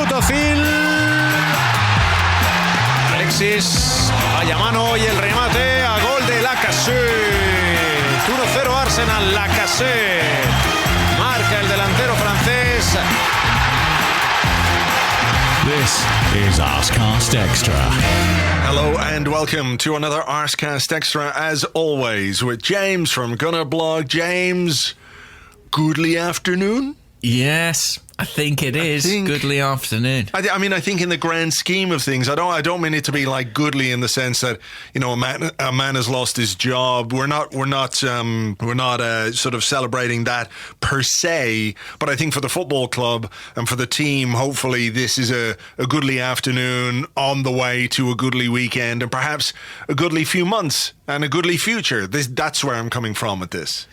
minuto, Phil. Alexis, vaya mano y el remate a gol de Lacazette. 1-0 Arsenal, Lacazette. Marca el delantero francés. This is Arsecast Extra. Hello and welcome to another Arsecast Extra, as always, with James from Gunnerblog. James, goodly afternoon? Yes, I think it is. Goodly afternoon. I mean, I think in the grand scheme of things, I don't mean it to be like goodly in the sense that, you know, a man has lost his job. We're not sort of celebrating that per se. But I think for the football club and for the team, hopefully this is a goodly afternoon on the way to a goodly weekend and perhaps a goodly few months and a goodly future. That's where I'm coming from with this.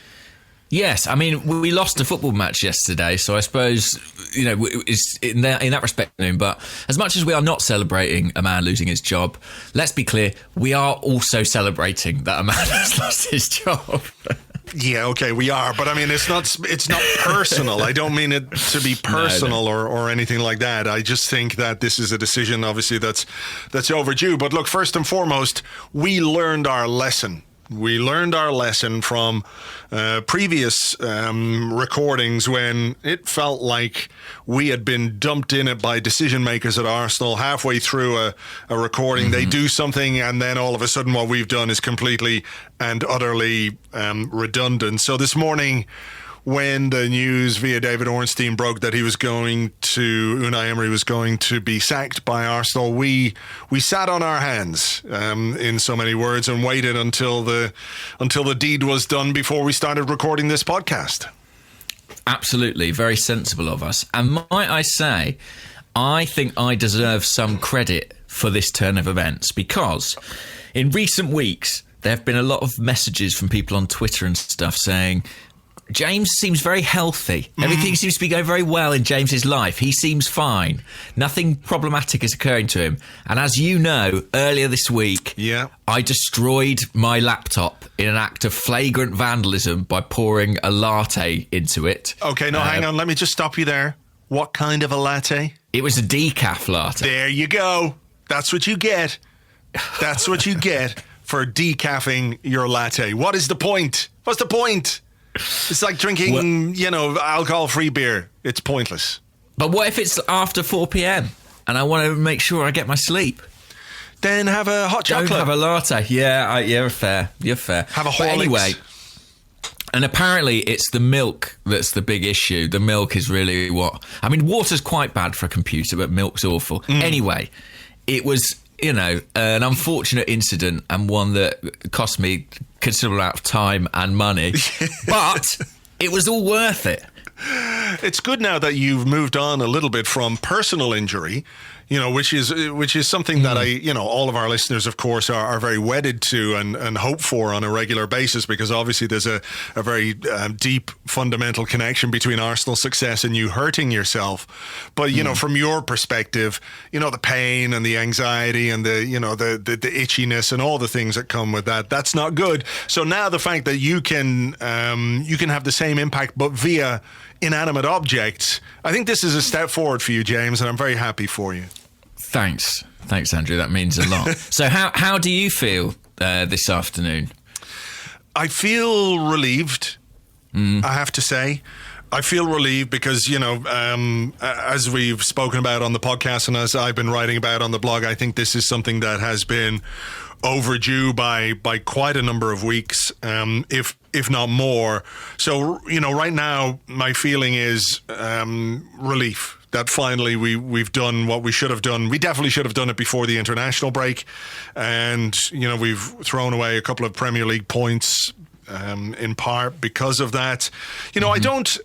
Yes, I mean, we lost a football match yesterday, so I suppose, you know, it's in that respect. But as much as we are not celebrating a man losing his job, let's be clear, we are also celebrating that a man has lost his job. Yeah, okay, we are, but I mean, it's not personal. I don't mean it to be personal or anything like that. I just think that this is a decision, obviously, that's overdue. But look, first and foremost, we learned our lesson. We learned our lesson from previous recordings when it felt like we had been dumped in it by decision makers at Arsenal halfway through a recording. Mm-hmm. They do something and then all of a sudden what we've done is completely and utterly redundant. So this morning, when the news via David Ornstein broke that Unai Emery was going to be sacked by Arsenal, we sat on our hands, in so many words, and waited until the deed was done before we started recording this podcast. Absolutely, very sensible of us. And might I say, I think I deserve some credit for this turn of events, because in recent weeks there have been a lot of messages from people on Twitter and stuff saying, James seems very healthy. Everything seems to be going very well in James's life. He seems fine. Nothing problematic is occurring to him. And as you know, earlier this week, I destroyed my laptop in an act of flagrant vandalism by pouring a latte into it. Okay, no, hang on. Let me just stop you there. What kind of a latte? It was a decaf latte. There you go. That's what you get. That's what you get for decaffing your latte. What is the point? What's the point? It's like drinking, alcohol-free beer. It's pointless. But what if it's after 4 p.m. and I want to make sure I get my sleep? Then have a hot chocolate. Don't have a latte. Yeah, you're fair. You're fair. Have a Horlicks. But anyway, and apparently it's the milk that's the big issue. The milk is really water's quite bad for a computer, but milk's awful. Anyway, it was, an unfortunate incident and one that cost me considerable amount of time and money, but it was all worth it. It's good now that you've moved on a little bit from personal injury, which is something that all of our listeners, of course, are very wedded to and hope for on a regular basis, because obviously there's a very deep fundamental connection between Arsenal's success and you hurting yourself. But, from your perspective, the pain and the anxiety and the itchiness and all the things that come with that, that's not good. So now the fact that you can have the same impact, but via inanimate objects, I think this is a step forward for you, James, and I'm very happy for you. Thanks, Andrew. That means a lot. So how do you feel this afternoon? I feel relieved, I have to say. I feel relieved because, as we've spoken about on the podcast and as I've been writing about on the blog, I think this is something that has been overdue by quite a number of weeks, if not more. So, right now, my feeling is relief that finally we've done what we should have done. We definitely should have done it before the international break. And, we've thrown away a couple of Premier League points in part because of that. I don't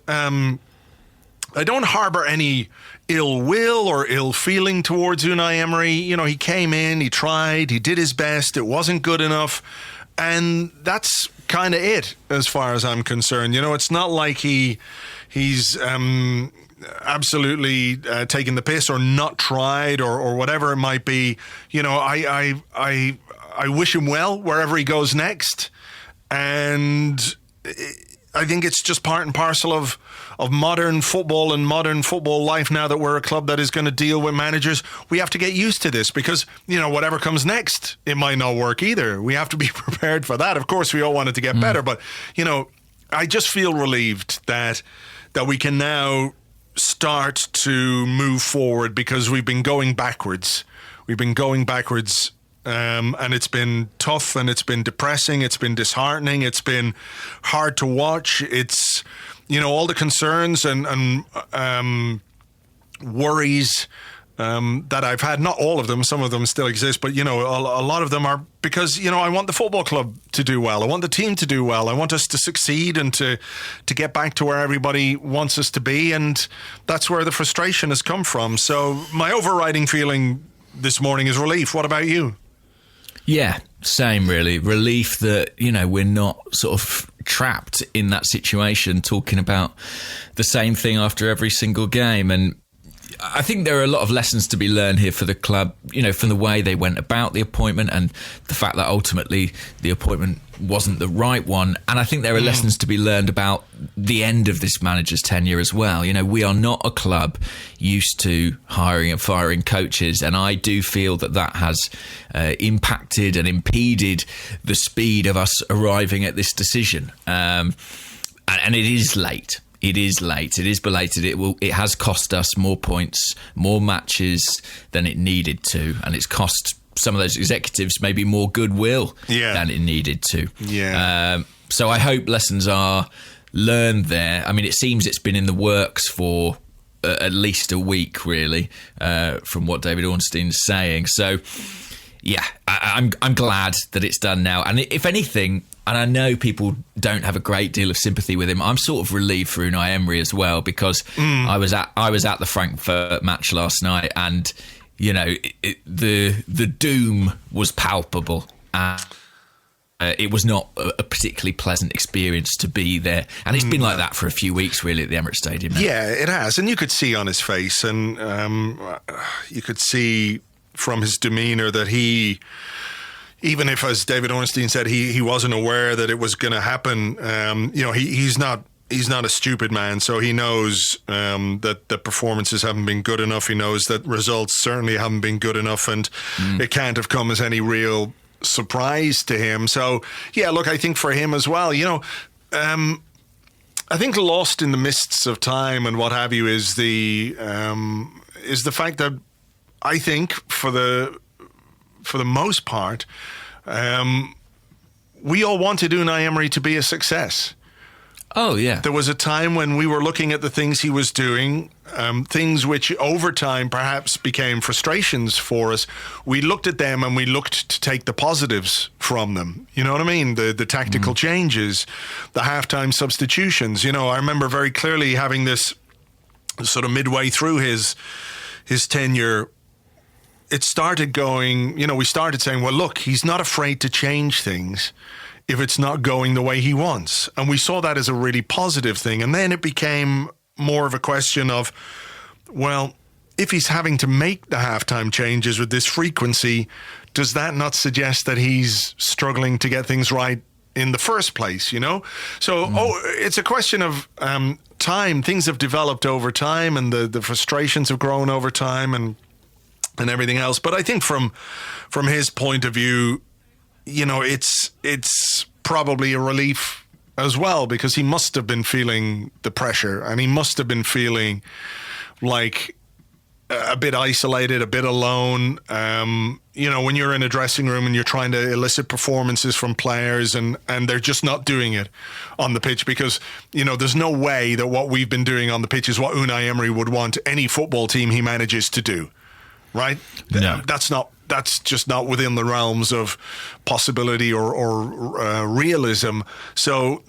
harbour any ill will or ill feeling towards Unai Emery. He came in, he tried, he did his best, it wasn't good enough, and that's kind of it as far as I'm concerned. It's not like he's absolutely taken the piss or not tried or whatever it might be. I wish him well wherever he goes next, and I think it's just part and parcel of modern football and modern football life now that we're a club that is going to deal with managers. We have to get used to this because, whatever comes next, it might not work either. We have to be prepared for that. Of course, we all want it to get better, but, I just feel relieved that we can now start to move forward because we've been going backwards. And it's been tough and it's been depressing. It's been disheartening. It's been hard to watch. It's, all the concerns and worries that I've had. Not all of them. Some of them still exist. But, a lot of them are because, I want the football club to do well. I want the team to do well. I want us to succeed and to get back to where everybody wants us to be. And that's where the frustration has come from. So my overriding feeling this morning is relief. What about you? Yeah, same really. Relief that, we're not sort of trapped in that situation talking about the same thing after every single game. And I think there are a lot of lessons to be learned here for the club, from the way they went about the appointment and the fact that ultimately the appointment wasn't the right one. And I think there are lessons to be learned about the end of this manager's tenure as well. We are not a club used to hiring and firing coaches. And I do feel that has impacted and impeded the speed of us arriving at this decision. And it is late. It is late. It is belated. It has cost us more points, more matches than it needed to, and it's cost some of those executives maybe more goodwill than it needed to. Yeah. So I hope lessons are learned there. I mean, it seems it's been in the works for at least a week, really, from what David Ornstein's saying. So, yeah, I'm glad that it's done now. And if anything, and I know people don't have a great deal of sympathy with him, I'm sort of relieved for Unai Emery as well, because I was at the Frankfurt match last night, and the doom was palpable. It was not a particularly pleasant experience to be there, and it's been like that for a few weeks, really, at the Emirates Stadium now. Yeah, it has, and you could see on his face, and you could see from his demeanour that he, even if, as David Ornstein said, he wasn't aware that it was going to happen. He's not a stupid man, so he knows that the performances haven't been good enough. He knows that results certainly haven't been good enough, and it can't have come as any real surprise to him. So, yeah, look, I think for him as well, I think lost in the mists of time and what have you is the fact that I think for the most part, we all wanted Unai Emery to be a success. Oh, yeah. There was a time when we were looking at the things he was doing, things which over time perhaps became frustrations for us. We looked at them and we looked to take the positives from them. You know what I mean? The tactical changes, the halftime substitutions. I remember very clearly having this sort of midway through his tenure. It started going, we started saying, well, look, he's not afraid to change things if it's not going the way he wants. And we saw that as a really positive thing. And then it became more of a question of, well, if he's having to make the halftime changes with this frequency, does that not suggest that he's struggling to get things right in the first place, So, it's a question of time. Things have developed over time, and the frustrations have grown over time, and everything else. But I think from his point of view, it's probably a relief as well, because he must have been feeling the pressure, and he must have been feeling like a bit isolated, a bit alone. When you're in a dressing room and you're trying to elicit performances from players and they're just not doing it on the pitch, because, there's no way that what we've been doing on the pitch is what Unai Emery would want any football team he manages to do. Right? No. That's just not within the realms of possibility or realism. So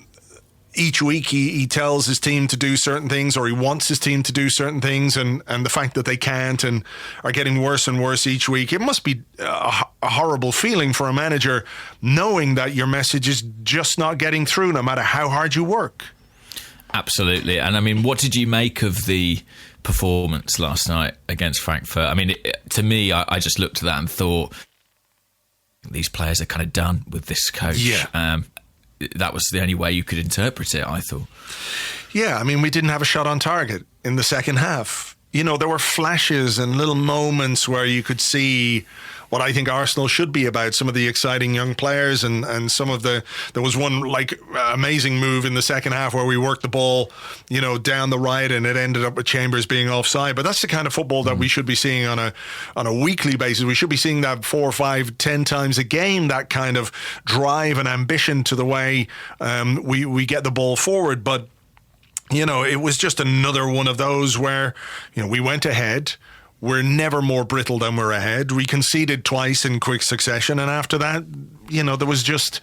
each week he tells his team to do certain things, or he wants his team to do certain things, and the fact that they can't and are getting worse and worse each week, it must be a horrible feeling for a manager knowing that your message is just not getting through no matter how hard you work. Absolutely. And I mean, what did you make of the performance last night against Frankfurt? I mean, to me, I just looked at that and thought, these players are kind of done with this coach. Yeah. that was the only way you could interpret it, I thought. Yeah, I mean, we didn't have a shot on target in the second half. You know, there were flashes and little moments where you could see what I think Arsenal should be about, some of the exciting young players and some of there was one like amazing move in the second half where we worked the ball, you know, down the right and it ended up with Chambers being offside. But that's the kind of football that we should be seeing on a weekly basis. We should be seeing that 4, 5, 10 times a game, that kind of drive and ambition to the way we get the ball forward. But, you know, it was just another one of those where, you know, we went ahead. We're never more brittle than we're ahead. We conceded twice in quick succession, and after that, you know, there was just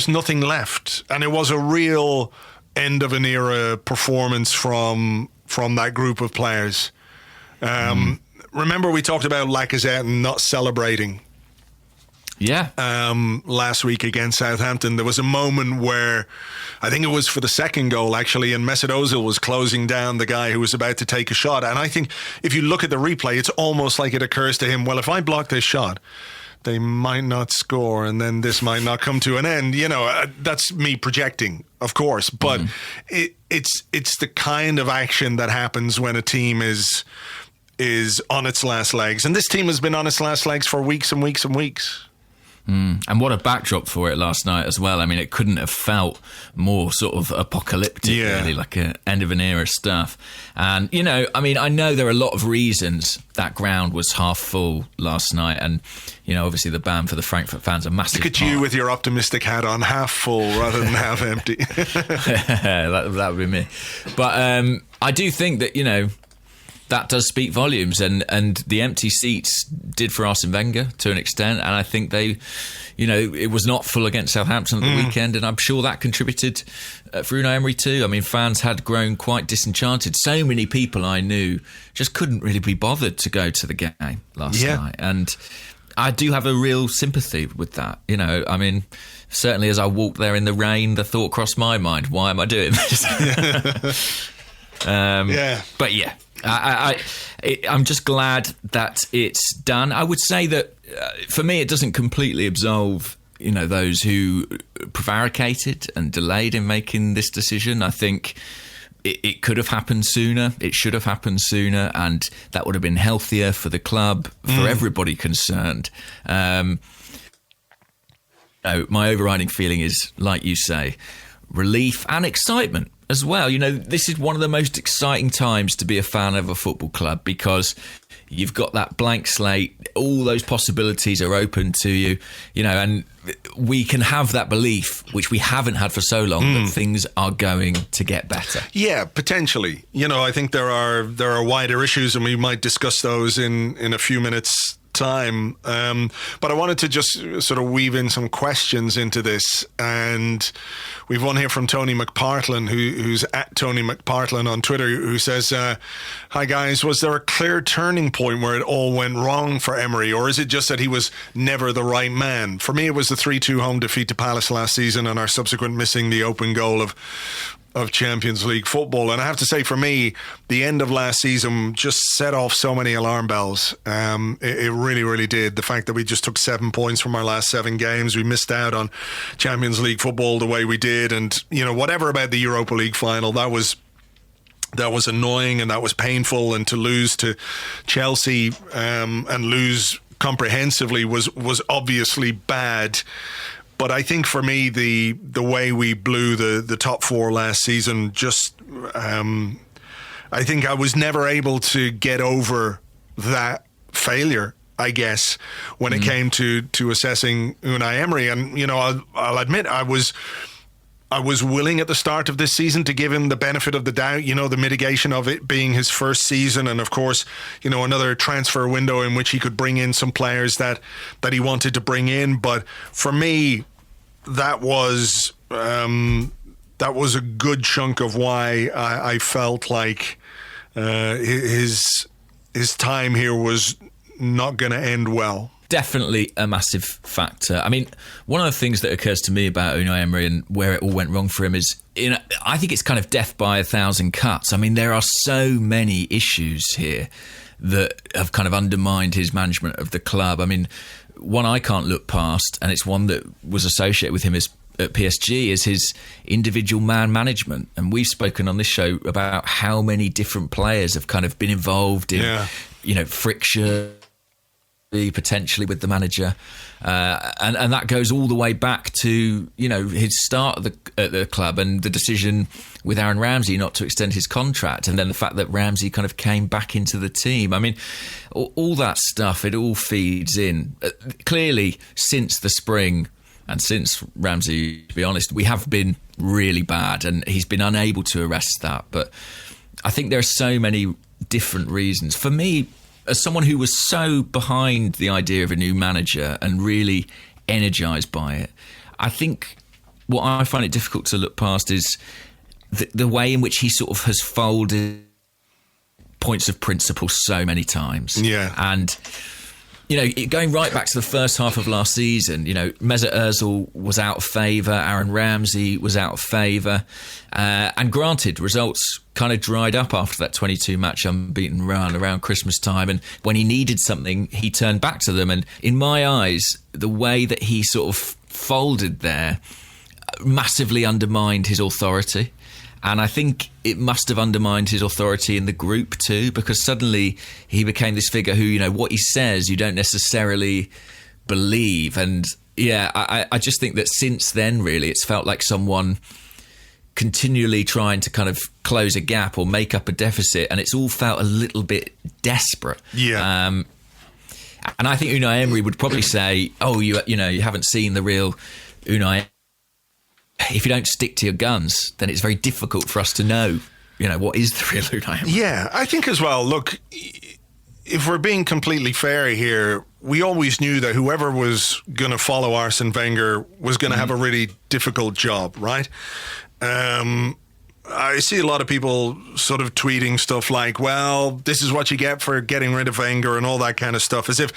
nothing left, and it was a real end of an era performance from that group of players. Remember, we talked about Lacazette and not celebrating. Yeah. Last week against Southampton, there was a moment where I think it was for the second goal actually, and Mesut Ozil was closing down the guy who was about to take a shot. And I think if you look at the replay, it's almost like it occurs to him, well, if I block this shot, they might not score, and then this might not come to an end. You know, that's me projecting, of course, but it's the kind of action that happens when a team is on its last legs, and this team has been on its last legs for weeks and weeks and weeks. And what a backdrop for it last night as well. I mean, it couldn't have felt more sort of apocalyptic, really, like a end of an era stuff. And, you know, I mean, I know there are a lot of reasons that ground was half full last night. And, you know, obviously the ban for the Frankfurt fans are massive. Look at you with your optimistic hat on, half full rather than half empty. that would be me. But I do think that, you know, that does speak volumes, and the empty seats did for Arsene Wenger to an extent, and I think they, you know, it was not full against Southampton at the weekend, and I'm sure that contributed for Unai Emery too. I mean, fans had grown quite disenchanted. So many people I knew just couldn't really be bothered to go to the game last night, and I do have a real sympathy with that. You know, I mean, certainly as I walked there in the rain, the thought crossed my mind, why am I doing this? But yeah, I'm just glad that it's done. I would say that for me, it doesn't completely absolve, you know, those who prevaricated and delayed in making this decision. I think it could have happened sooner. It should have happened sooner, and that would have been healthier for the club, for everybody concerned. My overriding feeling is, like you say, relief and excitement as well. You know, this is one of the most exciting times to be a fan of a football club, because you've got that blank slate, all those possibilities are open to you, you know, and we can have that belief, which we haven't had for so long, that things are going to get better. Yeah, potentially. You know, I think there are wider issues, and we might discuss those in a few minutes time, but I wanted to just sort of weave in some questions into this, and we've one here from Tony McPartlin, who's at Tony McPartlin on Twitter, who says, hi guys, was there a clear turning point where it all went wrong for Emery, or is it just that he was never the right man? For me, it was the 3-2 home defeat to Palace last season and our subsequent missing the open goal of Champions League football. And I have to say, for me, the end of last season just set off so many alarm bells. It really, really did. The fact that we just took 7 points from our last 7 games, we missed out on Champions League football the way we did, and, you know, whatever about the Europa League final, that was annoying and that was painful, and to lose to Chelsea and lose comprehensively was obviously bad. But I think for me, the way we blew the top 4 last season, just I think I was never able to get over that failure, I guess, when it came to assessing Unai Emery. And, you know, I'll admit I was willing at the start of this season to give him the benefit of the doubt, you know, the mitigation of it being his first season, and of course, you know, another transfer window in which he could bring in some players that he wanted to bring in. But for me, that was a good chunk of why I felt like his time here was not going to end well. Definitely a massive factor. I mean, one of the things that occurs to me about Unai Emery and where it all went wrong for him is, you know, I think it's kind of death by a thousand cuts. I mean, there are so many issues here that have kind of undermined his management of the club. I mean, one I can't look past, and it's one that was associated with him as at PSG is his individual man management. And we've spoken on this show about how many different players have kind of been involved in, friction potentially with the manager. And that goes all the way back to, his start at the club and the decision with Aaron Ramsey not to extend his contract. And then the fact that Ramsey kind of came back into the team. I mean, all that stuff, it all feeds in. Clearly, since the spring and since Ramsey, to be honest, we have been really bad and he's been unable to arrest that. But I think there are so many different reasons. For me, as someone who was so behind the idea of a new manager and really energised by it, I think what I find it difficult to look past is the way in which he sort of has folded points of principle so many times. Yeah. And, going right back to the first half of last season, Mesut Ozil was out of favour, Aaron Ramsey was out of favour. And granted, results kind of dried up after that 22-match unbeaten run around Christmas time. And when he needed something, he turned back to them. And in my eyes, the way that he sort of folded there massively undermined his authority. And I think it must have undermined his authority in the group too, because suddenly he became this figure who, what he says, you don't necessarily believe. And I just think that since then, really, it's felt like someone continually trying to kind of close a gap or make up a deficit. And it's all felt a little bit desperate. Yeah. And I think Unai Emery would probably say, you haven't seen the real Unai. If you don't stick to your guns, then it's very difficult for us to know, what is the real Unai Emery. Yeah, I think as well, look, if we're being completely fair here, we always knew that whoever was going to follow Arsene Wenger was going to have a really difficult job, right? I see a lot of people sort of tweeting stuff like, well, this is what you get for getting rid of Wenger and all that kind of stuff, as if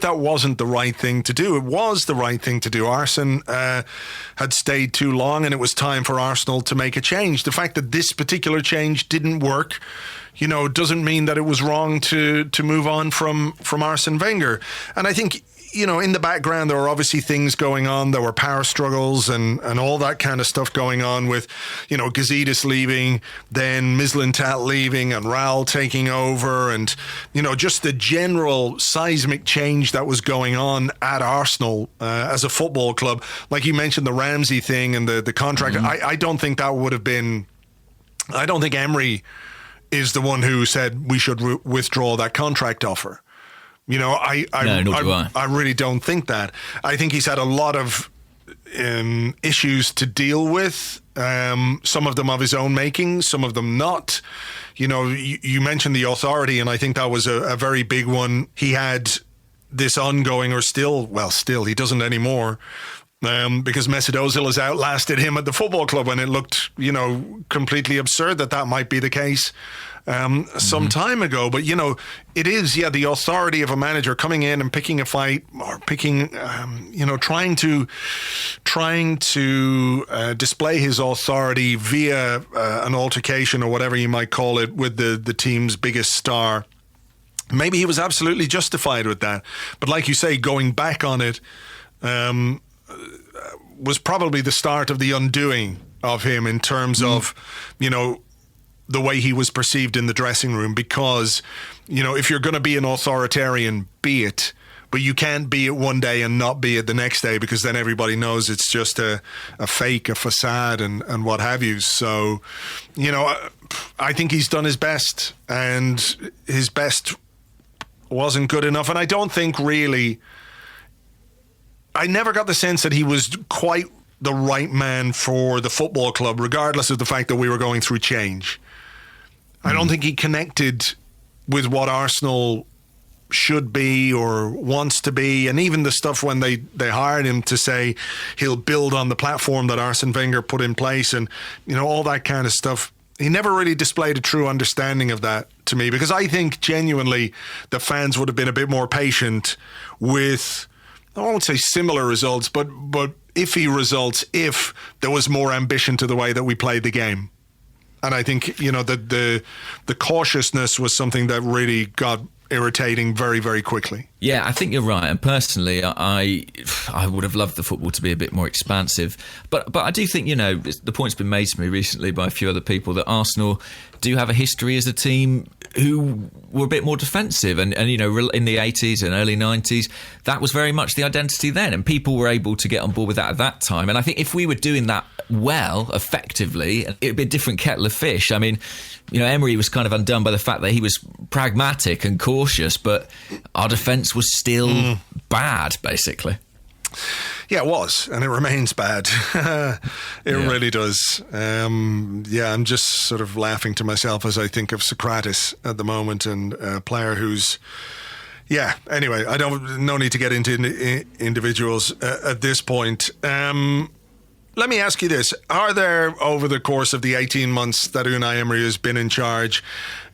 that wasn't the right thing to do. It was the right thing to do. Arsene had stayed too long and it was time for Arsenal to make a change. The fact that this particular change didn't work, doesn't mean that it was wrong to move on from Arsene Wenger. And I think, in the background, there were obviously things going on. There were power struggles and all that kind of stuff going on with, Gazidis leaving, then Mislintat leaving and Raul taking over and, just the general seismic change that was going on at Arsenal as a football club. Like you mentioned, the Ramsey thing and the contract. I don't think that would have been... I don't think Emery is the one who said we should withdraw that contract offer. I really don't think that. I think he's had a lot of issues to deal with, some of them of his own making, some of them not. You mentioned the authority, and I think that was a very big one. He had this ongoing, or still, he doesn't anymore, because Mesut Ozil has outlasted him at the football club, and it looked, completely absurd that might be the case some time ago. But, it is, the authority of a manager coming in and picking a fight or trying to display his authority via an altercation or whatever you might call it with the team's biggest star. Maybe he was absolutely justified with that. But like you say, going back on it was probably the start of the undoing of him in terms of, the way he was perceived in the dressing room. Because, if you're going to be an authoritarian, be it. But you can't be it one day and not be it the next day, because then everybody knows it's just a fake, a facade and what have you. So, I think he's done his best, and his best wasn't good enough. And I don't think really... I never got the sense that he was quite the right man for the football club, regardless of the fact that we were going through change. I don't think he connected with what Arsenal should be or wants to be. And even the stuff when they hired him to say he'll build on the platform that Arsene Wenger put in place and, all that kind of stuff. He never really displayed a true understanding of that to me, because I think genuinely the fans would have been a bit more patient with... I won't say similar results, but iffy results if there was more ambition to the way that we played the game. And I think, the cautiousness was something that really got irritating very, very quickly. Yeah, I think you're right. And personally, I would have loved the football to be a bit more expansive. But I do think, the point's been made to me recently by a few other people that Arsenal do have a history as a team who were a bit more defensive. And in the 80s and early 90s, that was very much the identity then. And people were able to get on board with that at that time. And I think if we were doing that well, effectively, it'd be a different kettle of fish. I mean, Emery was kind of undone by the fact that he was pragmatic and cautious, but our defence was still bad, basically. Yeah, it was, and it remains bad. It really does. I'm just sort of laughing to myself as I think of Socrates at the moment, and a player who's... Yeah, anyway, no need to get into individuals at this point. Let me ask you this. Are there, over the course of the 18 months that Unai Emery has been in charge,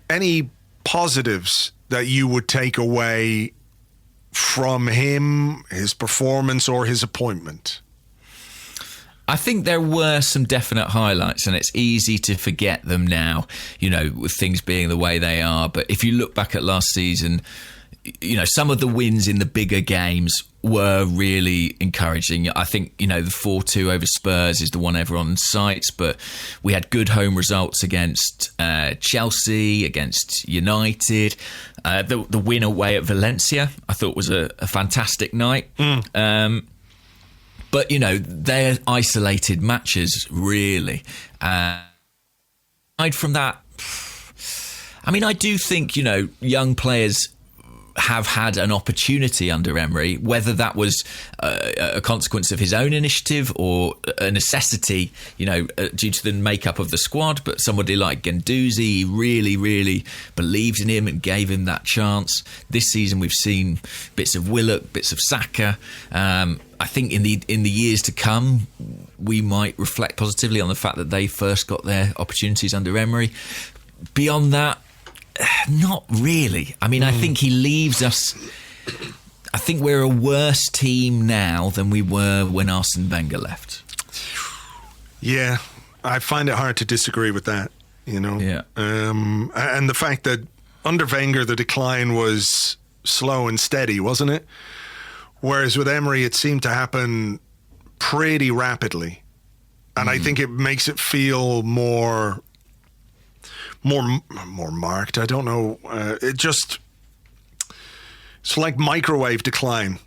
any positives that you would take away from him, his performance or his appointment? I think there were some definite highlights, and it's easy to forget them now, with things being the way they are. But if you look back at last season, some of the wins in the bigger games were really encouraging. I think, the 4-2 over Spurs is the one everyone cites, but we had good home results against Chelsea, against United. The win away at Valencia, I thought was a fantastic night. But, they're isolated matches, really. Aside from that, I do think, young players have had an opportunity under Emery, whether that was a consequence of his own initiative or a necessity, due to the makeup of the squad. But somebody like Guendouzi really, really believed in him and gave him that chance. This season we've seen bits of Willock, bits of Saka. I think in the years to come, we might reflect positively on the fact that they first got their opportunities under Emery. Beyond that, not really. I think he leaves us... I think we're a worse team now than we were when Arsene Wenger left. Yeah, I find it hard to disagree with that, Yeah. And the fact that under Wenger, the decline was slow and steady, wasn't it? Whereas with Emery, it seemed to happen pretty rapidly. And I think it makes it feel more marked. I don't know. It's like microwave decline,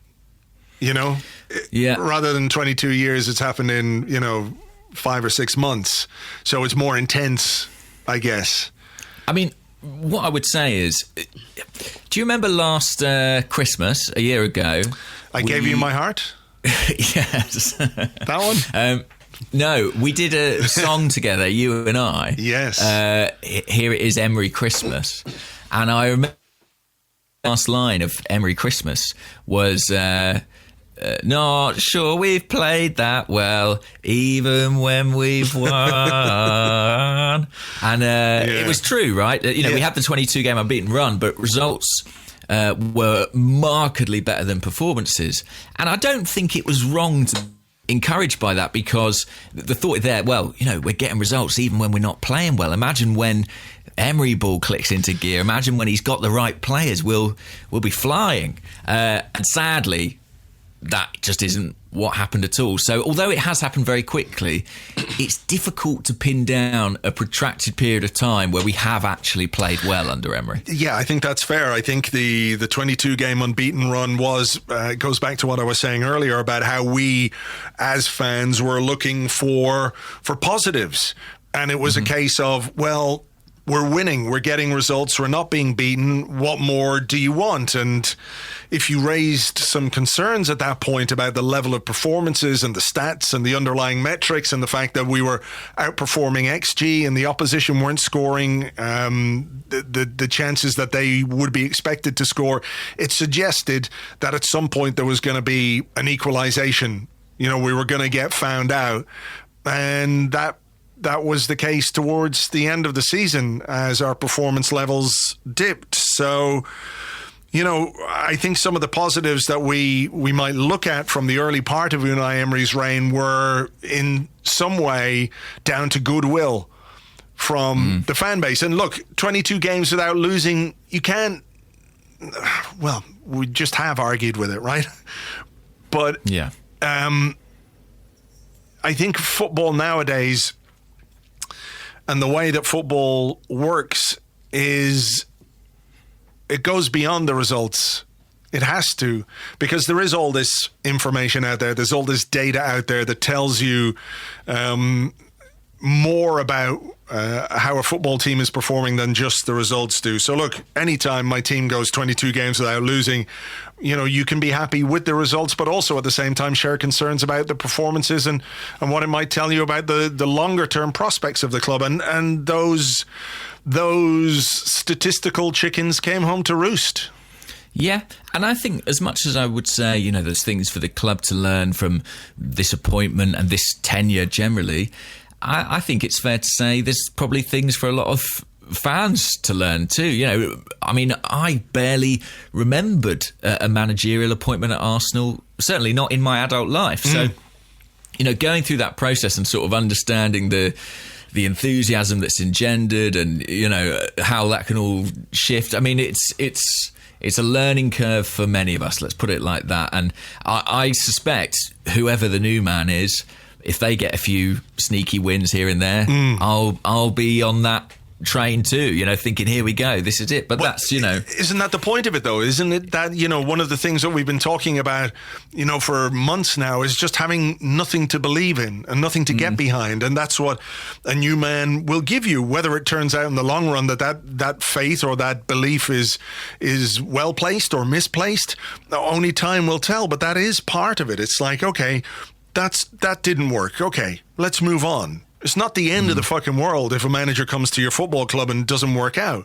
Yeah. Rather than 22 years, it's happened in, 5 or 6 months. So it's more intense, I guess. What I would say is, do you remember last Christmas, a year ago? I gave you my heart? Yes. That one? No, we did a song together, you and I. Yes. Here It Is Emery Christmas. And I remember the last line of Emery Christmas was, not sure we've played that well, even when we've won. And it was true, right? We had the 22-game unbeaten run, but results were markedly better than performances. And I don't think it was wrong to encouraged by that, because the thought there, we're getting results even when we're not playing well. Imagine when Emery ball clicks into gear. Imagine when he's got the right players. We'll be flying. And sadly, that just isn't what happened at all. So although it has happened very quickly, it's difficult to pin down a protracted period of time where we have actually played well under Emery. Yeah, I think that's fair. I think the 22-game unbeaten run goes back to what I was saying earlier about how we as fans were looking for positives. And it was a case of, we're winning, we're getting results, we're not being beaten. What more do you want? And if you raised some concerns at that point about the level of performances and the stats and the underlying metrics and the fact that we were outperforming XG and the opposition weren't scoring the chances that they would be expected to score, it suggested that at some point there was going to be an equalization. We were going to get found out. And that was the case towards the end of the season as our performance levels dipped. So, I think some of the positives that we might look at from the early part of Unai Emery's reign were in some way down to goodwill from the fan base. And look, 22 games without losing, you can't... Well, we just have argued with it, right? But yeah, I think football nowadays and the way that football works is it goes beyond the results. It has to, because there is all this information out there. There's all this data out there that tells you more about how a football team is performing than just the results do. So look, anytime my team goes 22 games without losing, you can be happy with the results, but also at the same time share concerns about the performances and what it might tell you about the longer term prospects of the club. And those statistical chickens came home to roost. Yeah, and I think as much as I would say, there's things for the club to learn from this appointment and this tenure generally, I think it's fair to say there's probably things for a lot of fans to learn too. I mean, I barely remembered a managerial appointment at Arsenal, certainly not in my adult life. So, going through that process and sort of understanding the enthusiasm that's engendered and, how that can all shift. I mean, it's a learning curve for many of us, let's put it like that. And I suspect whoever the new man is, if they get a few sneaky wins here and there, I'll be on that train too, thinking, here we go, this is it. But that's, Isn't that the point of it though? Isn't it that, one of the things that we've been talking about, for months now is just having nothing to believe in and nothing to get behind. And that's what a new man will give you, whether it turns out in the long run that faith or that belief is well placed or misplaced. Only time will tell, but that is part of it. It's like, okay, that didn't work. Okay, let's move on. It's not the end of the fucking world if a manager comes to your football club and doesn't work out.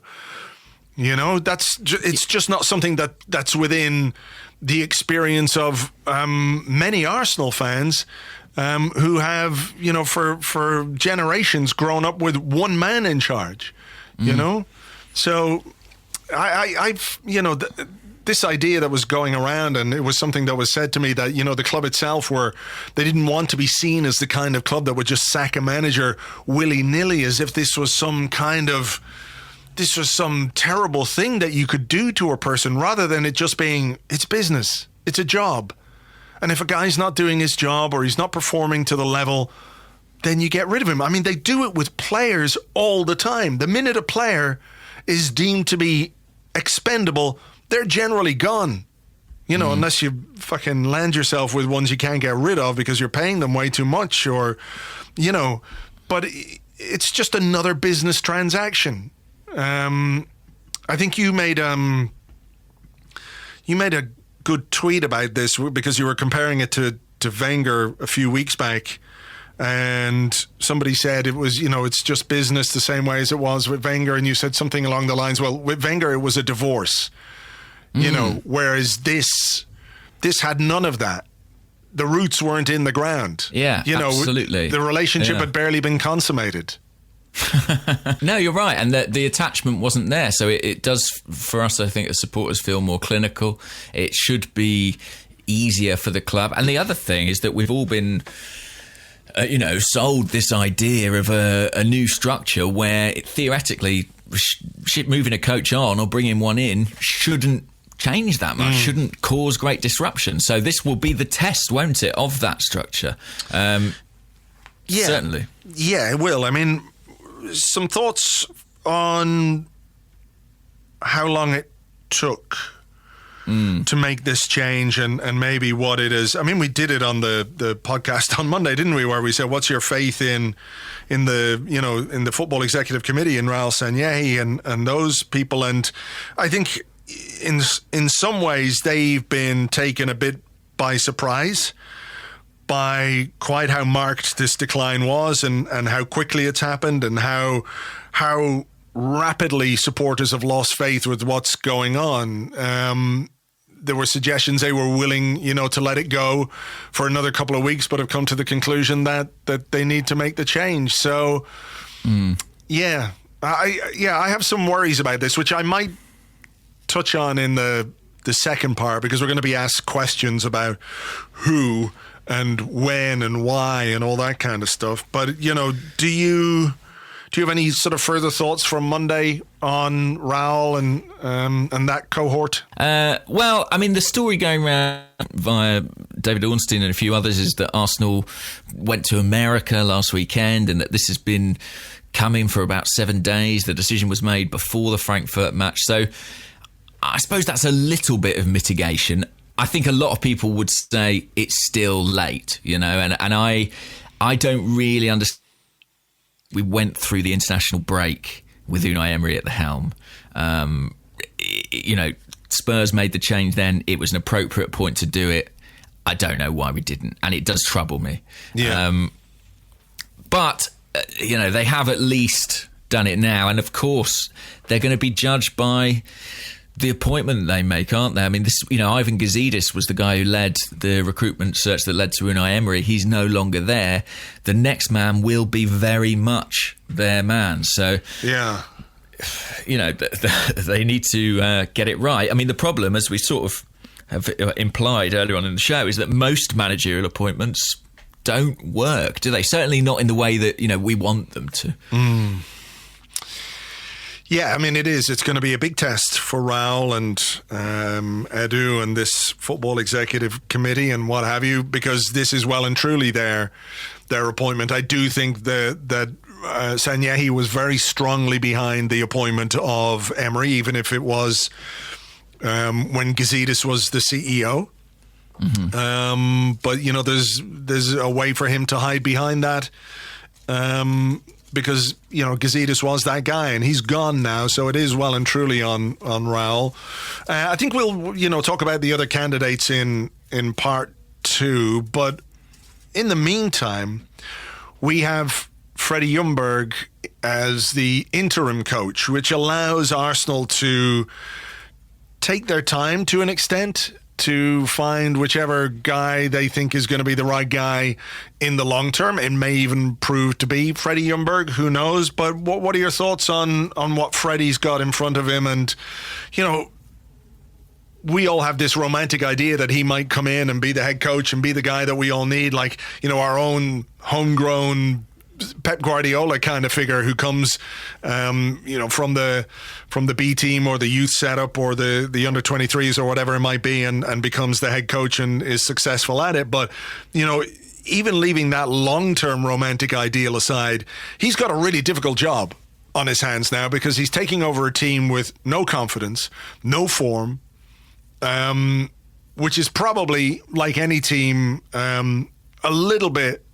It's just not something that's within the experience of many Arsenal fans who have, for generations grown up with one man in charge. So I've this idea that was going around, and it was something that was said to me that, the club itself they didn't want to be seen as the kind of club that would just sack a manager willy-nilly as if this was some terrible thing that you could do to a person, rather than it just being, it's business, it's a job. And if a guy's not doing his job or he's not performing to the level, then you get rid of him. I mean, they do it with players all the time. The minute a player is deemed to be expendable, they're generally gone, unless you fucking land yourself with ones you can't get rid of because you're paying them way too much or, but it's just another business transaction. I think you made a good tweet about this because you were comparing it to Wenger a few weeks back. And somebody said it was, it's just business the same way as it was with Wenger. And you said something along the lines, well, with Wenger, it was a divorce. Whereas this had none of that. The roots weren't in the ground. Yeah, absolutely. The relationship had barely been consummated. No, you're right. And the attachment wasn't there. So it does, for us, I think, as supporters, feel more clinical. It should be easier for the club. And the other thing is that we've all been sold this idea of a new structure where theoretically moving a coach on or bringing one in shouldn't change that much, shouldn't cause great disruption. So this will be the test, won't it, of that structure? Certainly. Yeah, it will. I mean, some thoughts on how long it took to make this change and maybe what it is. I mean, we did it on the podcast on Monday, didn't we, where we said, what's your faith in the football executive committee, in Raul Sanllehi and those people? And I think in some ways they've been taken a bit by surprise by quite how marked this decline was and how quickly it's happened and how rapidly supporters have lost faith with what's going on. There were suggestions they were willing, to let it go for another couple of weeks, but have come to the conclusion that they need to make the change. So, I have some worries about this, which I might touch on in the second part, because we're going to be asked questions about who and when and why and all that kind of stuff. But, do you do you have any sort of further thoughts from Monday on Raul and that cohort? Well, I mean, the story going around via David Ornstein and a few others is that Arsenal went to America last weekend and that this has been coming for about 7 days. The decision was made before the Frankfurt match. So I suppose that's a little bit of mitigation. I think a lot of people would say it's still late, and I don't really understand. We went through the international break with Unai Emery at the helm. Spurs made the change then. It was an appropriate point to do it. I don't know why we didn't, and it does trouble me. Yeah. But they have at least done it now, and of course they're going to be judged by the appointment they make, aren't they? I mean, Ivan Gazidis was the guy who led the recruitment search that led to Unai Emery. He's no longer there. The next man will be very much their man. So, yeah, they need to get it right. I mean, the problem, as we sort of have implied earlier on in the show, is that most managerial appointments don't work, do they? Certainly not in the way that, we want them to. Yeah, I mean, it is. It's going to be a big test for Raul and Edu and this football executive committee and what have you, because this is well and truly their appointment. I do think that Sanllehi was very strongly behind the appointment of Emery, even if it was when Gazidis was the CEO. Mm-hmm. But there's a way for him to hide behind that. Because, Gazidis was that guy and he's gone now. So it is well and truly on Raul. I think we'll, talk about the other candidates in part 2. But in the meantime, we have Freddie Ljungberg as the interim coach, which allows Arsenal to take their time to an extent to find whichever guy they think is going to be the right guy in the long term. It may even prove to be Freddie Ljungberg, who knows? But what are your thoughts on what Freddie's got in front of him? And, we all have this romantic idea that he might come in and be the head coach and be the guy that we all need, like, our own homegrown Pep Guardiola kind of figure who comes, from the B team or the youth setup or the under 23s or whatever it might be, and becomes the head coach and is successful at it. But even leaving that long-term romantic ideal aside, he's got a really difficult job on his hands now because he's taking over a team with no confidence, no form, which is probably, like any team, a little bit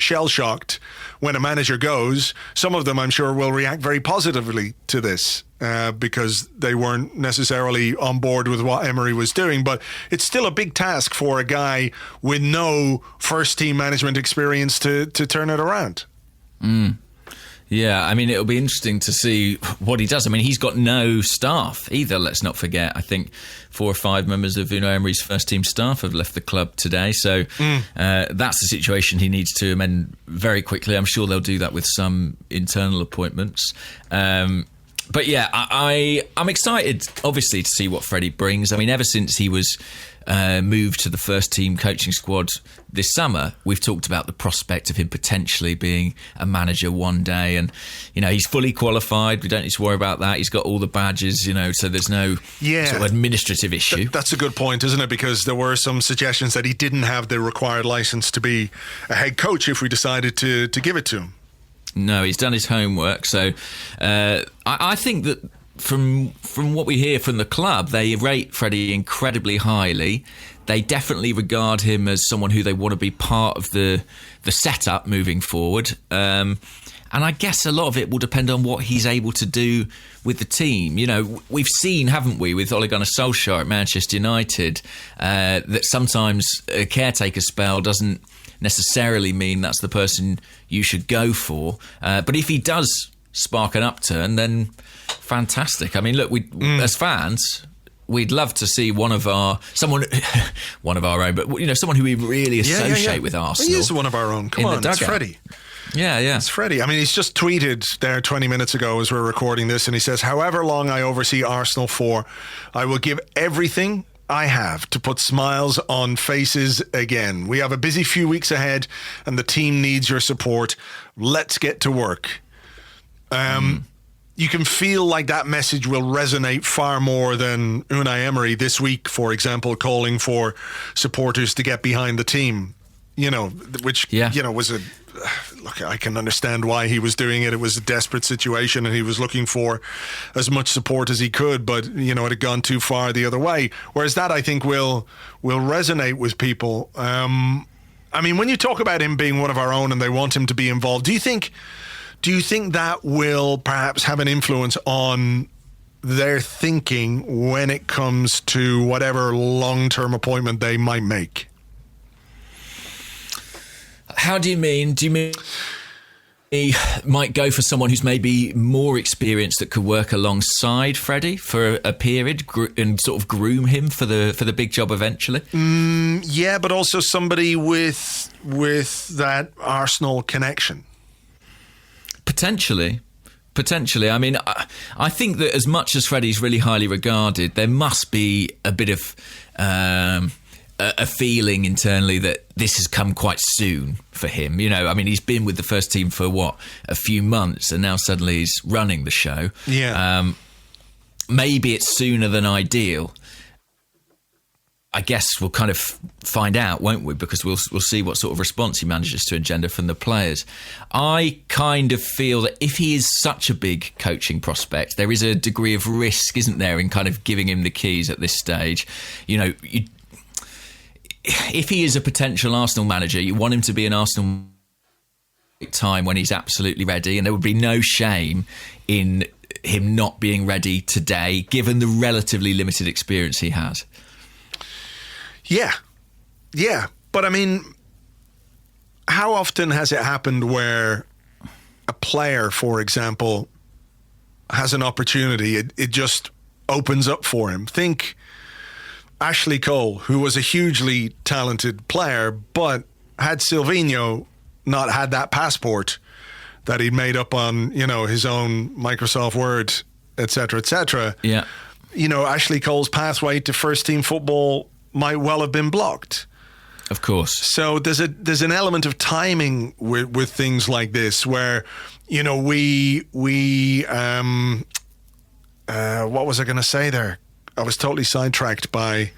shell-shocked when a manager goes. Some of them, I'm sure, will react very positively to this because they weren't necessarily on board with what Emery was doing. But it's still a big task for a guy with no first-team management experience to turn it around. Yeah, I mean, it'll be interesting to see what he does. I mean, he's got no staff either, let's not forget. I think 4 or 5 members of Unai Emery's first-team staff have left the club today. So that's the situation he needs to amend very quickly. I'm sure they'll do that with some internal appointments. But yeah, I'm excited, obviously, to see what Freddie brings. I mean, ever since he was moved to the first-team coaching squad this summer, we've talked about the prospect of him potentially being a manager one day. And, he's fully qualified. We don't need to worry about that. He's got all the badges, so there's no sort of administrative issue. That's a good point, isn't it? Because there were some suggestions that he didn't have the required license to be a head coach if we decided to give it to him. No, he's done his homework. So I think that from what we hear from the club, they rate Freddie incredibly highly. They definitely regard him as someone who they want to be part of the setup moving forward. And I guess a lot of it will depend on what he's able to do with the team. We've seen, haven't we, with Ole Gunnar Solskjaer at Manchester United, that sometimes a caretaker spell doesn't necessarily mean that's the person you should go for. But if he does spark an upturn, then fantastic. I mean, look, as fans, we'd love to see one of our own, but someone who we really associate with Arsenal. He is one of our own. Come on, it's Freddie. Yeah. It's Freddie. I mean, he's just tweeted there 20 minutes ago as we're recording this, and he says, "However long I oversee Arsenal for, I will give everything I have to put smiles on faces again. We have a busy few weeks ahead and the team needs your support. Let's get to work." you can feel like that message will resonate far more than Unai Emery this week, for example, calling for supporters to get behind the team. Which was a look. I can understand why he was doing it. It was a desperate situation, and he was looking for as much support as he could. But it had gone too far the other way. Whereas that, I think, will resonate with people. When you talk about him being one of our own and they want him to be involved, do you think that will perhaps have an influence on their thinking when it comes to whatever long-term appointment they might make? How do you mean? Do you mean he might go for someone who's maybe more experienced that could work alongside Freddie for a period and sort of groom him for the big job eventually? Yeah, but also somebody with that Arsenal connection. Potentially. I mean, I think that as much as Freddie's really highly regarded, there must be a bit of a feeling internally that this has come quite soon for him. He's been with the first team for a few months, and now suddenly he's running the show. Yeah. Maybe it's sooner than ideal. I guess we'll kind of find out, won't we? Because we'll see what sort of response he manages to engender from the players. I kind of feel that if he is such a big coaching prospect, there is a degree of risk, isn't there, in kind of giving him the keys at this stage. If he is a potential Arsenal manager, you want him to be an Arsenal time when he's absolutely ready, and there would be no shame in him not being ready today, given the relatively limited experience he has. Yeah. But how often has it happened where a player, for example, has an opportunity, it just opens up for him? Think Ashley Cole, who was a hugely talented player, but had Silvinho not had that passport that he'd made up on, his own Microsoft Word, etc., yeah. Ashley Cole's pathway to first team football might well have been blocked. Of course. So there's an element of timing with things like this where, what was I going to say there? I was totally sidetracked by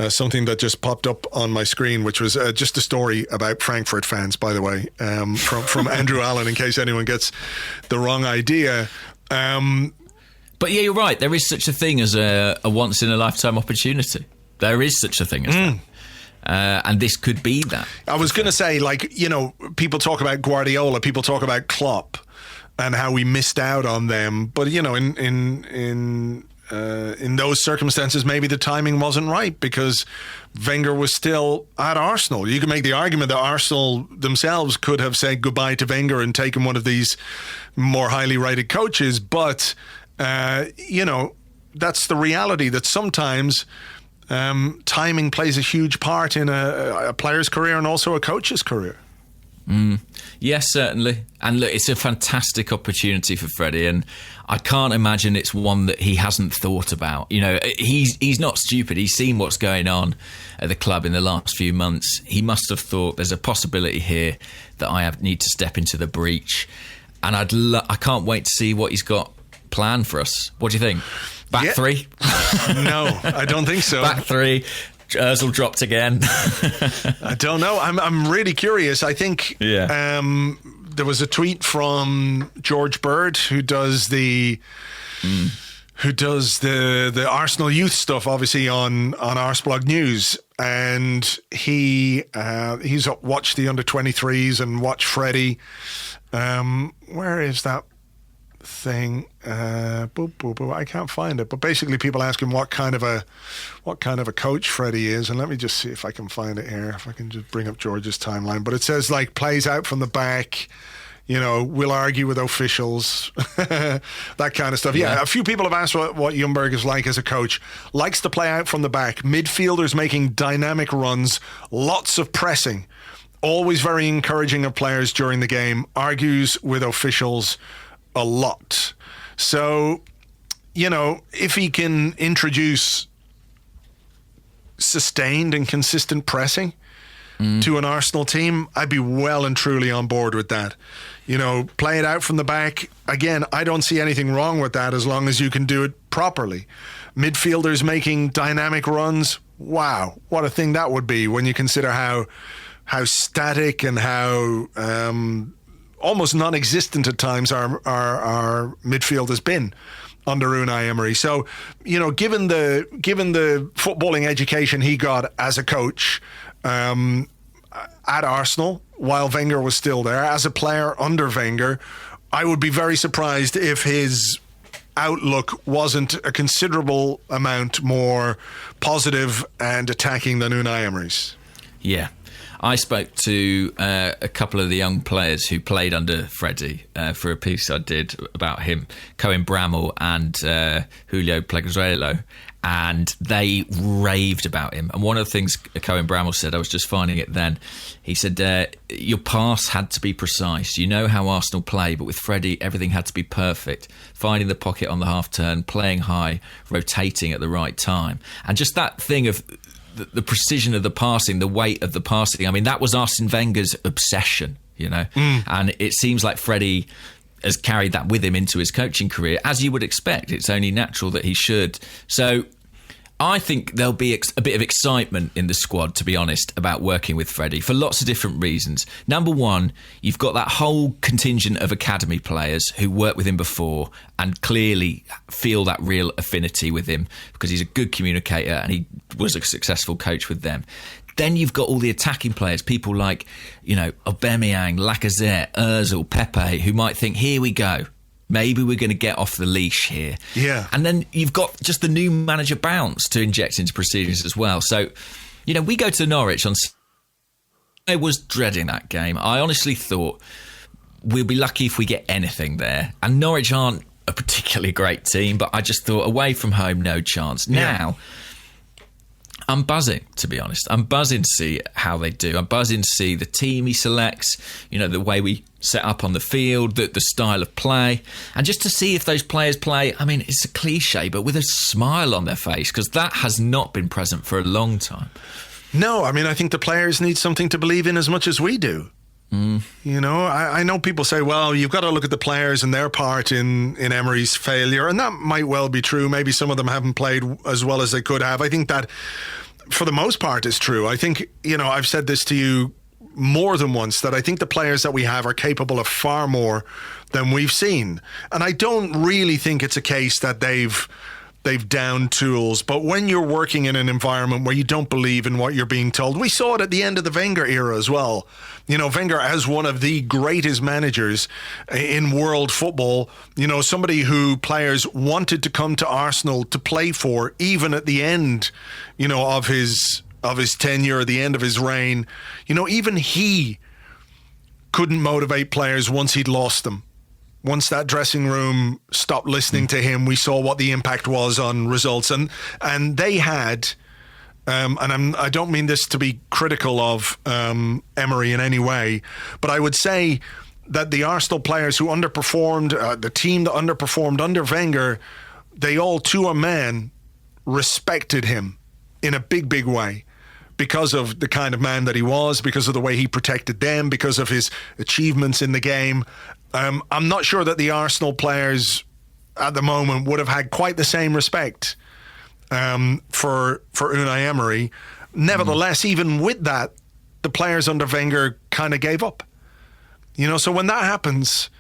something that just popped up on my screen, which was just a story about Frankfurt fans, by the way, from Andrew Allen, in case anyone gets the wrong idea. But yeah, you're right. There is such a thing as a once-in-a-lifetime opportunity. There is such a thing as that. And this could be that. I was going to say, people talk about Guardiola, people talk about Klopp and how we missed out on them. But, in those circumstances, maybe the timing wasn't right because Wenger was still at Arsenal. You can make the argument that Arsenal themselves could have said goodbye to Wenger and taken one of these more highly rated coaches. But, that's the reality, that sometimes timing plays a huge part in a player's career and also a coach's career. Yes, certainly. And look, it's a fantastic opportunity for Freddie, and I can't imagine it's one that he hasn't thought about. He's not stupid. He's seen what's going on at the club in the last few months. He must have thought there's a possibility here that I need to step into the breach, and I can't wait to see what he's got planned for us. What do you think? Back three? No, I don't think so. Back three. Ozil dropped again. I don't know. I'm really curious. I think there was a tweet from George Bird, who does the Arsenal youth stuff, obviously on Arseblog News, and he's watched the under-23s and watched Freddie. Where is that thing? I can't find it, but basically people ask him what kind of a coach Freddie is, and let me just see if I can find it here, if I can just bring up George's timeline. But it says plays out from the back, will argue with officials, that kind of stuff. Yeah, a few people have asked what Ljungberg is like as a coach. Likes to play out from the back, midfielders making dynamic runs, lots of pressing, always very encouraging of players during the game, argues with officials a lot. So, if he can introduce sustained and consistent pressing, to an Arsenal team, I'd be well and truly on board with that. You know, play it out from the back. Again, I don't see anything wrong with that as long as you can do it properly. Midfielders making dynamic runs. Wow, what a thing that would be when you consider how static and how almost non-existent at times our midfield has been under Unai Emery. So, you know, given the footballing education he got as a coach at Arsenal while Wenger was still there, as a player under Wenger, I would be very surprised if his outlook wasn't a considerable amount more positive and attacking than Unai Emery's. Yeah. I spoke to a couple of the young players who played under Freddie for a piece I did about him, Cohen Bramall and Julio Pleguezuelo, and they raved about him. And one of the things Cohen Bramall said, I was just finding it then, he said, your pass had to be precise. You know how Arsenal play, but with Freddie, everything had to be perfect. Finding the pocket on the half turn, playing high, rotating at the right time. And just that thing of the precision of the passing, the weight of the passing. I mean, that was Arsene Wenger's obsession, you know. And it seems like Freddie has carried that with him into his coaching career, as you would expect. It's only natural that he should. So I think there'll be a bit of excitement in the squad, to be honest, about working with Freddie for lots of different reasons. Number one, you've got that whole contingent of academy players who worked with him before and clearly feel that real affinity with him because he's a good communicator and he was a successful coach with them. Then you've got all the attacking players, people like, you know, Aubameyang, Lacazette, Ozil, Pepe, who might think, here we go. Maybe we're going to get off the leash here. Yeah. And then you've got just the new manager bounce to inject into proceedings as well. So, you know, we go to Norwich on... I was dreading that game. I honestly thought we'll be lucky if we get anything there. And Norwich aren't a particularly great team, but I just thought away from home, no chance. Now... I'm buzzing, to be honest. I'm buzzing to see how they do. I'm buzzing to see the team he selects, you know, the way we set up on the field, the style of play, and just to see if those players play, I mean, it's a cliche, but with a smile on their face, because that has not been present for a long time. No, I mean, I think the players need something to believe in as much as we do. You know, I know people say, well, you've got to look at the players and their part in Emery's failure, and that might well be true. Maybe some of them haven't played as well as they could have. I think that for the most part is true. I think, you know, I've said this to you more than once, that I think the players that we have are capable of far more than we've seen. And I don't really think it's a case that they've downed tools, but when you're working in an environment where you don't believe in what you're being told, we saw it at the end of the Wenger era as well. You know, Wenger, as one of the greatest managers in world football, you know, somebody who players wanted to come to Arsenal to play for, even at the end, you know, of his tenure, the end of his reign. You know, even he couldn't motivate players once he'd lost them. Once that dressing room stopped listening to him, we saw what the impact was on results. And they had, and I don't mean this to be critical of Emery in any way, but I would say that the Arsenal players who underperformed, the team that underperformed under Wenger, they all to a man respected him in a big, big way. Because of the kind of man that he was, because of the way he protected them, because of his achievements in the game. I'm not sure that the Arsenal players at the moment would have had quite the same respect for Unai Emery. Nevertheless, even with that, the players under Wenger kind of gave up. You know, so when that happens,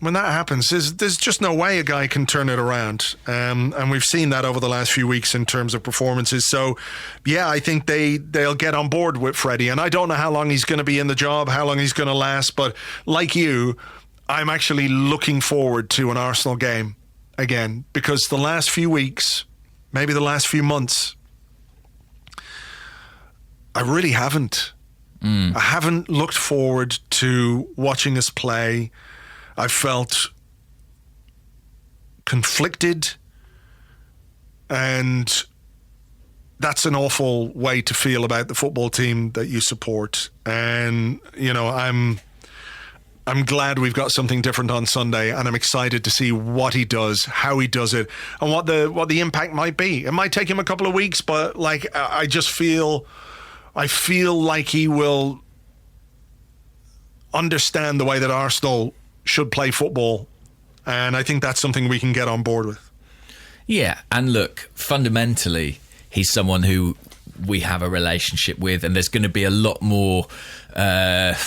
there's just no way a guy can turn it around. And we've seen that over the last few weeks in terms of performances. So, yeah, I think they'll get on board with Freddie. And I don't know how long he's going to be in the job, how long he's going to last. But like you, I'm actually looking forward to an Arsenal game again, because the last few weeks, maybe the last few months, I really haven't. I haven't looked forward to watching us play. I felt conflicted, and that's an awful way to feel about the football team that you support. And, you know, I'm glad we've got something different on Sunday, and I'm excited to see what he does, how he does it, and what the impact might be. It might take him a couple of weeks, but like I just feel I feel like he will understand the way that Arsenal should play football, and I think that's something we can get on board with. Yeah, and look, fundamentally, he's someone who we have a relationship with, and there's going to be a lot more, love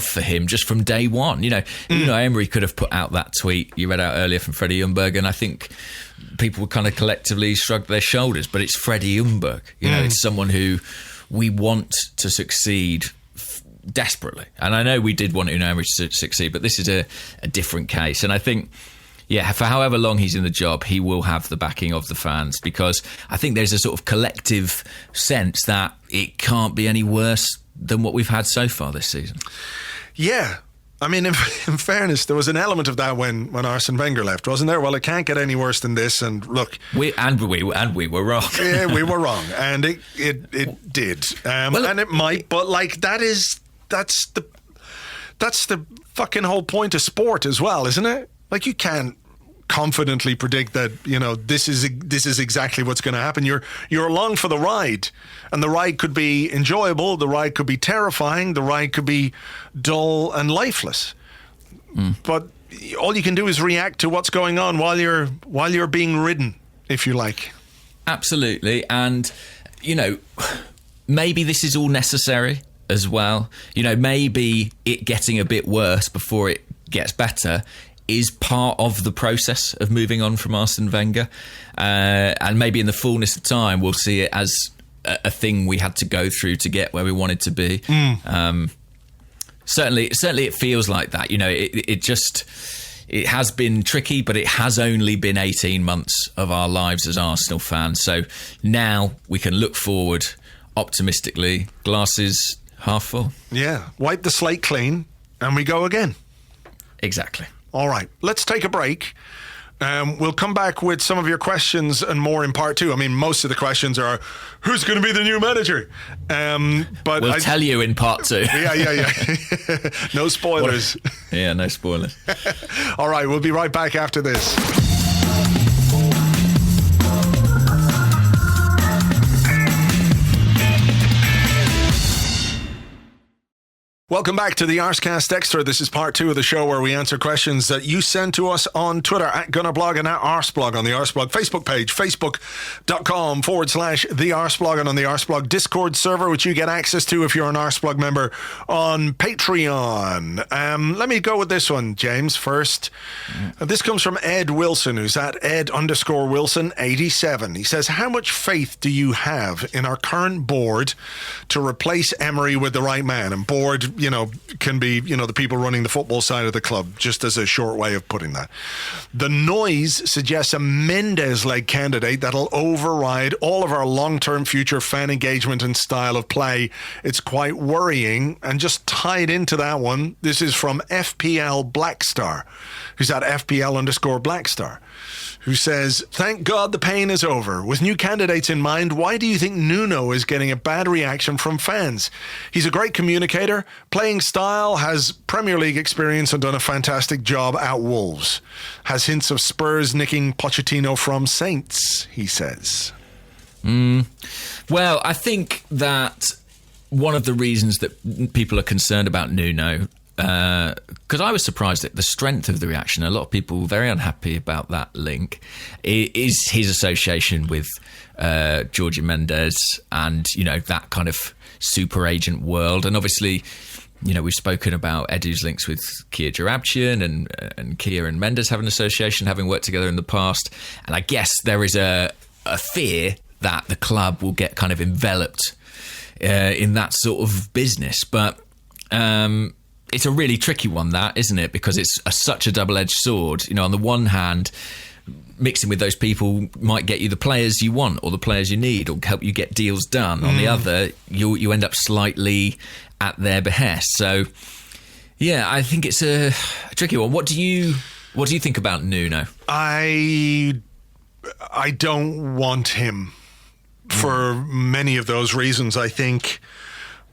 for him just from day one. Unai Emery could have put out that tweet you read out earlier from Freddie Ljungberg, and I think people kind of collectively shrugged their shoulders, but it's Freddie Ljungberg. It's someone who we want to succeed desperately. And I know we did want Unai Emery to succeed, but this is a different case. And I think, for however long he's in the job, he will have the backing of the fans, because I think there's a sort of collective sense that it can't be any worse than what we've had so far this season. Yeah. I mean, in fairness, there was an element of that when Arsene Wenger left, wasn't there? Well, it can't get any worse than this. And look, we were wrong. Yeah, we were wrong, and it did, and it might. But like that's the fucking whole point of sport as well, isn't it? Like, you can't confidently predict that this is exactly what's going to happen. You're along for the ride, and the ride could be enjoyable, the ride could be terrifying, the ride could be dull and lifeless. But all you can do is react to what's going on while you're being ridden, if you like. Absolutely. And maybe this is all necessary as well. Maybe it getting a bit worse before it gets better is part of the process of moving on from Arsene Wenger, and maybe in the fullness of time we'll see it as a thing we had to go through to get where we wanted to be. Certainly it feels like that. It has been tricky, but it has only been 18 months of our lives as Arsenal fans. So now we can look forward optimistically, glasses half full. Yeah, wipe the slate clean and we go again. Exactly. All right, let's take a break. We'll come back with some of your questions and more in part two. I mean, most of the questions are, who's going to be the new manager? But we'll tell you in part two. Yeah. No spoilers. Yeah, no spoilers. All right, we'll be right back after this. Welcome back to the Arsecast Extra. This is part two of the show where we answer questions that you send to us on Twitter at Gunnerblog and at Arseblog on the Arseblog Facebook page, facebook.com/the Arseblog, and on the Arseblog Discord server, which you get access to if you're an Arseblog member on Patreon. Let me go with this one, James, first. This comes from Ed Wilson, who's at Ed_Wilson87. He says, how much faith do you have in our current board to replace Emery with the right man? And board, can be, the people running the football side of the club, just as a short way of putting that. The noise suggests a Mendes-led candidate that'll override all of our long-term future fan engagement and style of play. It's quite worrying. And just tied into that one, this is from FPL Blackstar, who's at FPL_Blackstar, who says, thank God the pain is over. With new candidates in mind, why do you think Nuno is getting a bad reaction from fans? He's a great communicator, playing style, has Premier League experience and done a fantastic job at Wolves. Has hints of Spurs nicking Pochettino from Saints, he says. Well, I think that one of the reasons that people are concerned about Nuno, because I was surprised at the strength of the reaction. A lot of people very unhappy about that link. Is his association with Jorge Mendes and, that kind of super agent world. And obviously, we've spoken about Edu's links with Kia Jarabchian and Kia and Mendes have an association, having worked together in the past. And I guess there is a fear that the club will get kind of enveloped in that sort of business. But it's a really tricky one, that, isn't it? Because it's such a double-edged sword. On the one hand, mixing with those people might get you the players you want or the players you need or help you get deals done. On the other, you end up slightly at their behest. So, yeah, I think it's a tricky one. What do you think about Nuno? I don't want him for many of those reasons. I think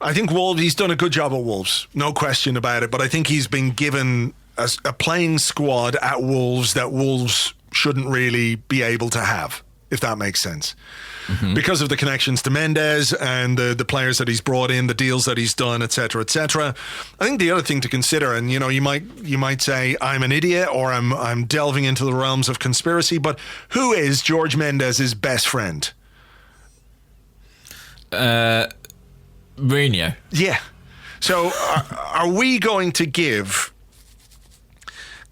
Wolves, he's done a good job at Wolves, no question about it. But I think he's been given a playing squad at Wolves that Wolves shouldn't really be able to have. if that makes sense. Because of the connections to Mendes and the players that he's brought in, the deals that he's done, etc., etc. I think the other thing to consider, and you might say I'm an idiot or I'm delving into the realms of conspiracy, but who is George Mendes' best friend? Mourinho. Yeah. So are we going to give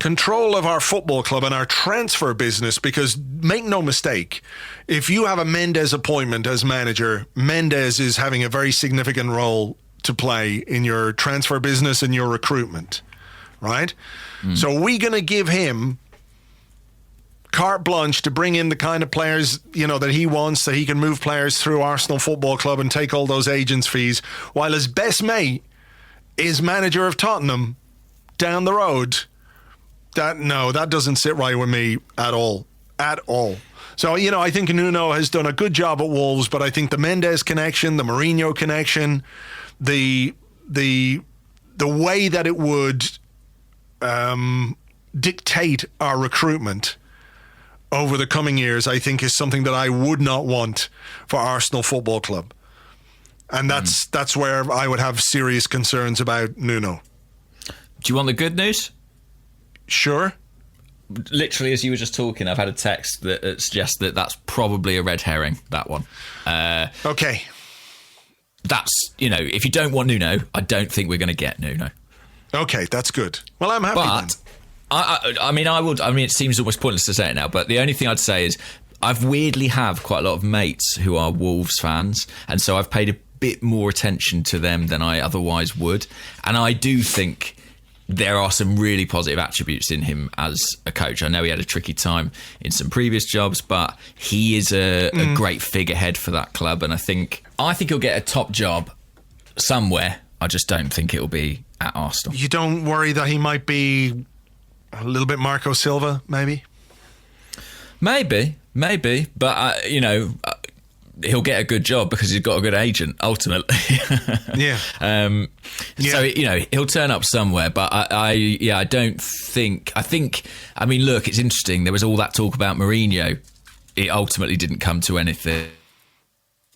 control of our football club and our transfer business? Because make no mistake, if you have a Mendes appointment as manager, Mendes is having a very significant role to play in your transfer business and your recruitment, right? So are we going to give him carte blanche to bring in the kind of players, that he wants, so he can move players through Arsenal Football Club and take all those agents' fees, while his best mate is manager of Tottenham down the road? That doesn't sit right with me at all. So, I think Nuno has done a good job at Wolves, but I think the Mendes connection, the Mourinho connection, the way that it would dictate our recruitment over the coming years, I think is something that I would not want for Arsenal Football Club. And that's where I would have serious concerns about Nuno. Do you want the good news? Sure. Literally, as you were just talking, I've had a text that suggests that that's probably a red herring, that one. Okay. That's, if you don't want Nuno, I don't think we're going to get Nuno. Okay, that's good. Well, I'm happy then. But it seems almost pointless to say it now, but the only thing I'd say is I've weirdly have quite a lot of mates who are Wolves fans, and so I've paid a bit more attention to them than I otherwise would. And I do think there are some really positive attributes in him as a coach. I know he had a tricky time in some previous jobs, but he is a great figurehead for that club. And I think he'll get a top job somewhere. I just don't think it'll be at Arsenal. You don't worry that he might be a little bit Marco Silva, maybe? Maybe. But, he'll get a good job because he's got a good agent, ultimately. Yeah. So, he'll turn up somewhere, but I don't think... look, it's interesting. There was all that talk about Mourinho. It ultimately didn't come to anything.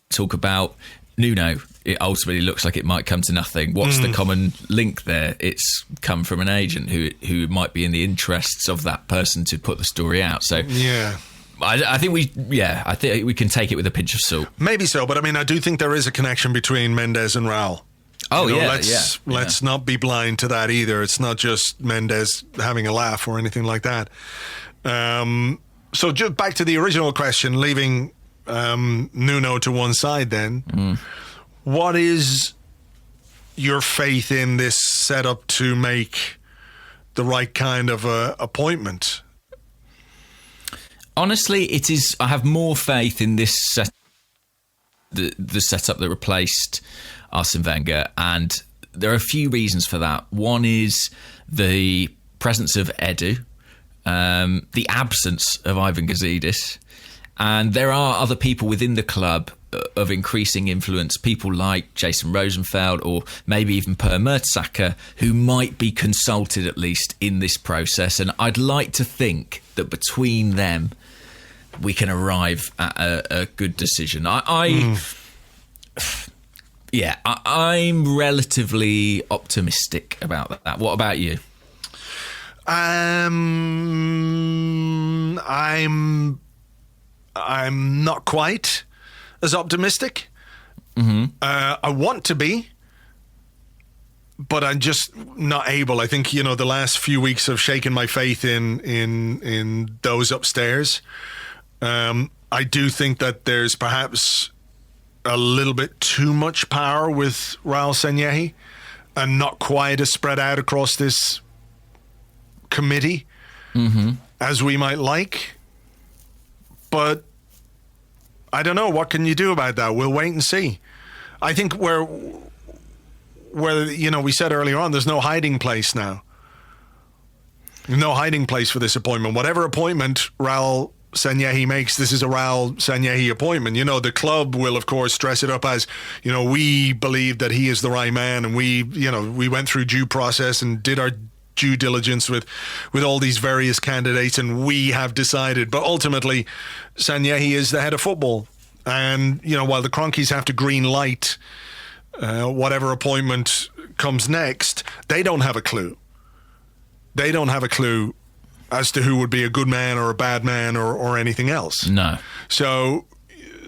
Talk about Nuno. It ultimately looks like it might come to nothing. What's the common link there? It's come from an agent who might be in the interests of that person to put the story out. So, yeah. I think we can take it with a pinch of salt. Maybe so, but I do think there is a connection between Mendes and Raul. Let's not be blind to that either. It's not just Mendes having a laugh or anything like that. So just back to the original question, leaving Nuno to one side then. What is your faith in this setup to make the right kind of appointment? Honestly, it is. I have more faith in this the setup that replaced Arsene Wenger, and there are a few reasons for that. One is the presence of Edu, the absence of Ivan Gazidis, and there are other people within the club of increasing influence, people like Jason Rosenfeld or maybe even Per Mertesacker, who might be consulted at least in this process. And I'd like to think that between them, we can arrive at a good decision. I'm relatively optimistic about that. What about you? I'm not quite as optimistic. I want to be, but I'm just not able. I think the last few weeks have shaken my faith in those upstairs. I do think that there's perhaps a little bit too much power with Raul Sanllehi and not quite as spread out across this committee as we might like. But I don't know. What can you do about that? We'll wait and see. I think where we said earlier on, there's no hiding place now. No hiding place for this appointment. Whatever appointment Raul Sanllehi makes, this is a Raul Sanllehi appointment. The club will, of course, dress it up as, we believe that he is the right man, and we went through due process and did our due diligence with all these various candidates, and we have decided. But ultimately, Sanllehi is the head of football. And, while the Cronkies have to green light whatever appointment comes next, they don't have a clue. They don't have a clue as to who would be a good man or a bad man or anything else. No. So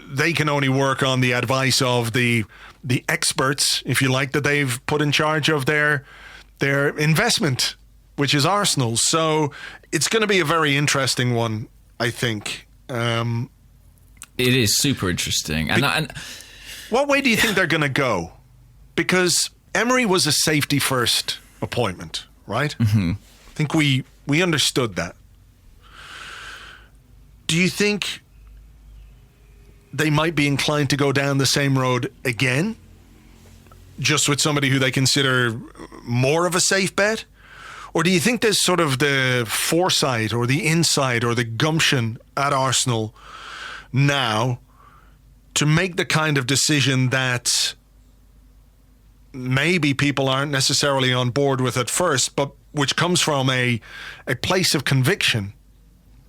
they can only work on the advice of the experts, if you like, that they've put in charge of their investment, which is Arsenal. So it's going to be a very interesting one, I think. It is super interesting. And what way do you think they're going to go? Because Emery was a safety first appointment, right? Mm-hmm. I think we understood that. Do you think they might be inclined to go down the same road again, just with somebody who they consider more of a safe bet? Or do you think there's sort of the foresight or the insight or the gumption at Arsenal now to make the kind of decision that maybe people aren't necessarily on board with at first, but which comes from a place of conviction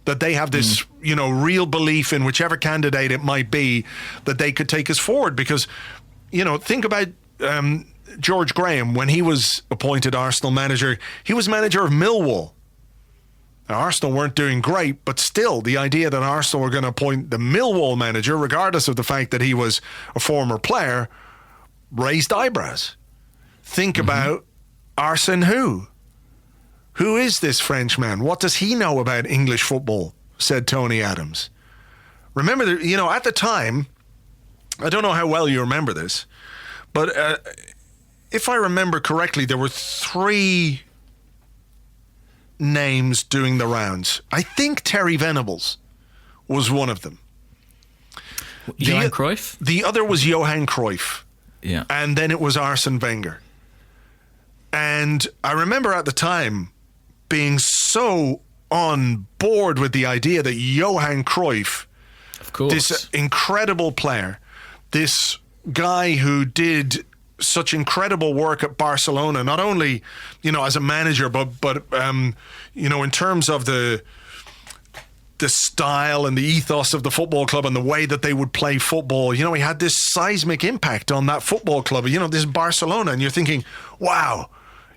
that they have this, real belief in whichever candidate it might be that they could take us forward? Because, think about George Graham. When he was appointed Arsenal manager, he was manager of Millwall. Now, Arsenal weren't doing great, but still, the idea that Arsenal were going to appoint the Millwall manager, regardless of the fact that he was a former player, raised eyebrows. Think about Arsene Who. Who is this Frenchman? What does he know about English football? Said Tony Adams. Remember, at the time, I don't know how well you remember this, but if I remember correctly, there were 3 names doing the rounds. I think Terry Venables was one of them. Johan Cruyff? The other was Johan Cruyff. Yeah. And then it was Arsene Wenger. And I remember at the time being so on board with the idea that Johan Cruyff, of course, this incredible player, this guy who did such incredible work at Barcelona, not only, as a manager, but in terms of the style and the ethos of the football club and the way that they would play football. He had this seismic impact on that football club, this Barcelona, and you're thinking, wow,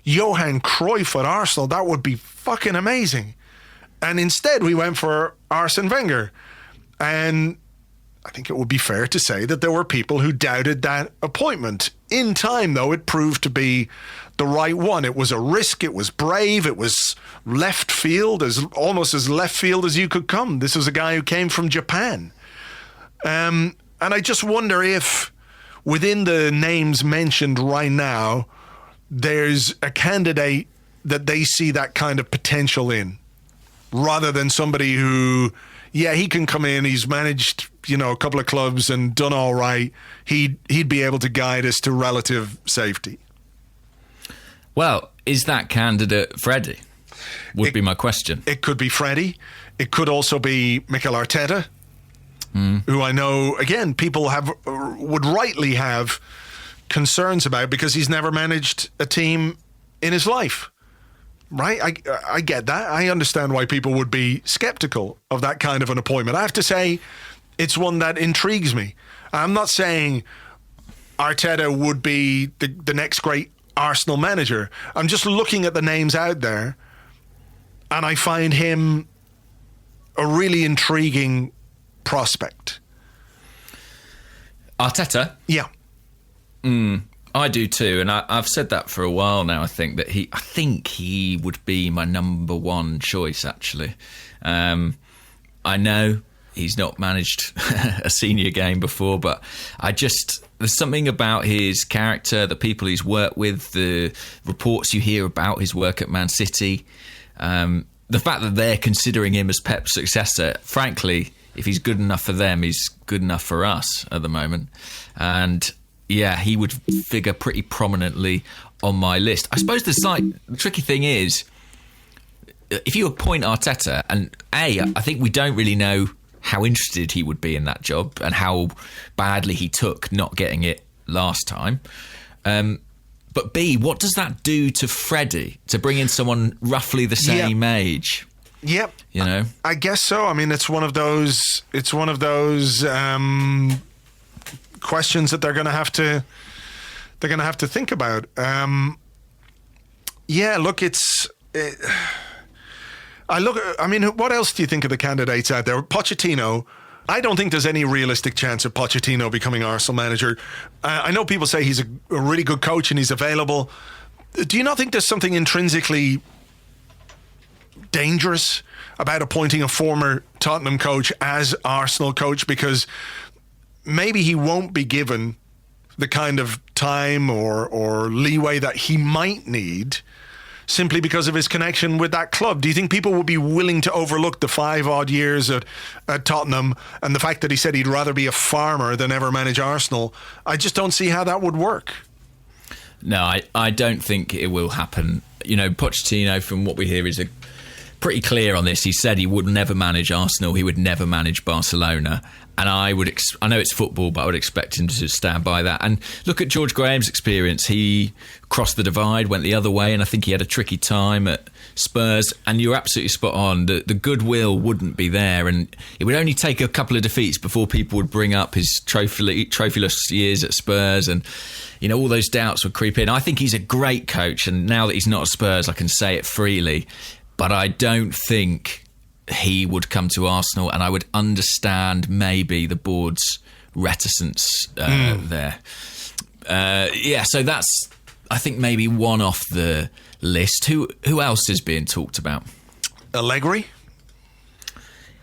Johan Cruyff at Arsenal, that would be fucking amazing. And instead we went for Arsene Wenger. And I think it would be fair to say that there were people who doubted that appointment. In time, though, it proved to be the right one. It was a risk, it was brave, it was left field, almost as left field as you could come. This was a guy who came from Japan. And I just wonder if within the names mentioned right now, there's a candidate that they see that kind of potential in, rather than somebody who, he can come in, he's managed, a couple of clubs and done all right. He'd be able to guide us to relative safety. Well, is that candidate Freddie? Would be my question. It could be Freddie. It could also be Mikel Arteta, who I know, again, people would rightly have concerns about because he's never managed a team in his life. Right? I get that. I understand why people would be skeptical of that kind of an appointment. I have to say, it's one that intrigues me. I'm not saying Arteta would be the next great Arsenal manager. I'm just looking at the names out there, and I find him a really intriguing prospect. Arteta? Yeah. I do too, and I've said that for a while now. I think he would be my number one choice, actually. I know he's not managed a senior game before, but there's something about his character, the people he's worked with, the reports you hear about his work at Man City, the fact that they're considering him as Pep's successor. Frankly, if he's good enough for them, he's good enough for us at the moment. And yeah, he would figure pretty prominently on my list. I suppose the tricky thing is, if you appoint Arteta, and I think we don't really know how interested he would be in that job and how badly he took not getting it last time. But B, what does that do to Freddie to bring in someone roughly the same age? Yep. You know, I guess so. I mean, it's one of those questions that they're going to have to think about. Look, I mean, what else do you think of the candidates out there? Pochettino. I don't think there's any realistic chance of Pochettino becoming Arsenal manager. I know people say he's a really good coach and he's available. Do you not think there's something intrinsically dangerous about appointing a former Tottenham coach as Arsenal coach? Because maybe he won't be given the kind of time or leeway that he might need simply because of his connection with that club. Do you think people would be willing to overlook the 5 odd years at Tottenham and the fact that he said he'd rather be a farmer than ever manage Arsenal? I just don't see how that would work. No, I don't think it will happen. You know, Pochettino, from what we hear, is pretty clear on this. He said he would never manage Arsenal. He would never manage Barcelona. And I know it's football, but I would expect him to stand by that. And look at George Graham's experience. He crossed the divide, went the other way, and I think he had a tricky time at Spurs. And you're absolutely spot on. The goodwill wouldn't be there, and it would only take a couple of defeats before people would bring up his trophyless years at Spurs, and you know, all those doubts would creep in. I think he's a great coach, and now that he's not at Spurs, I can say it freely. But I don't think he would come to Arsenal, and I would understand maybe the board's reticence there. So that's, I think, maybe one off the list. Who else is being talked about? Allegri?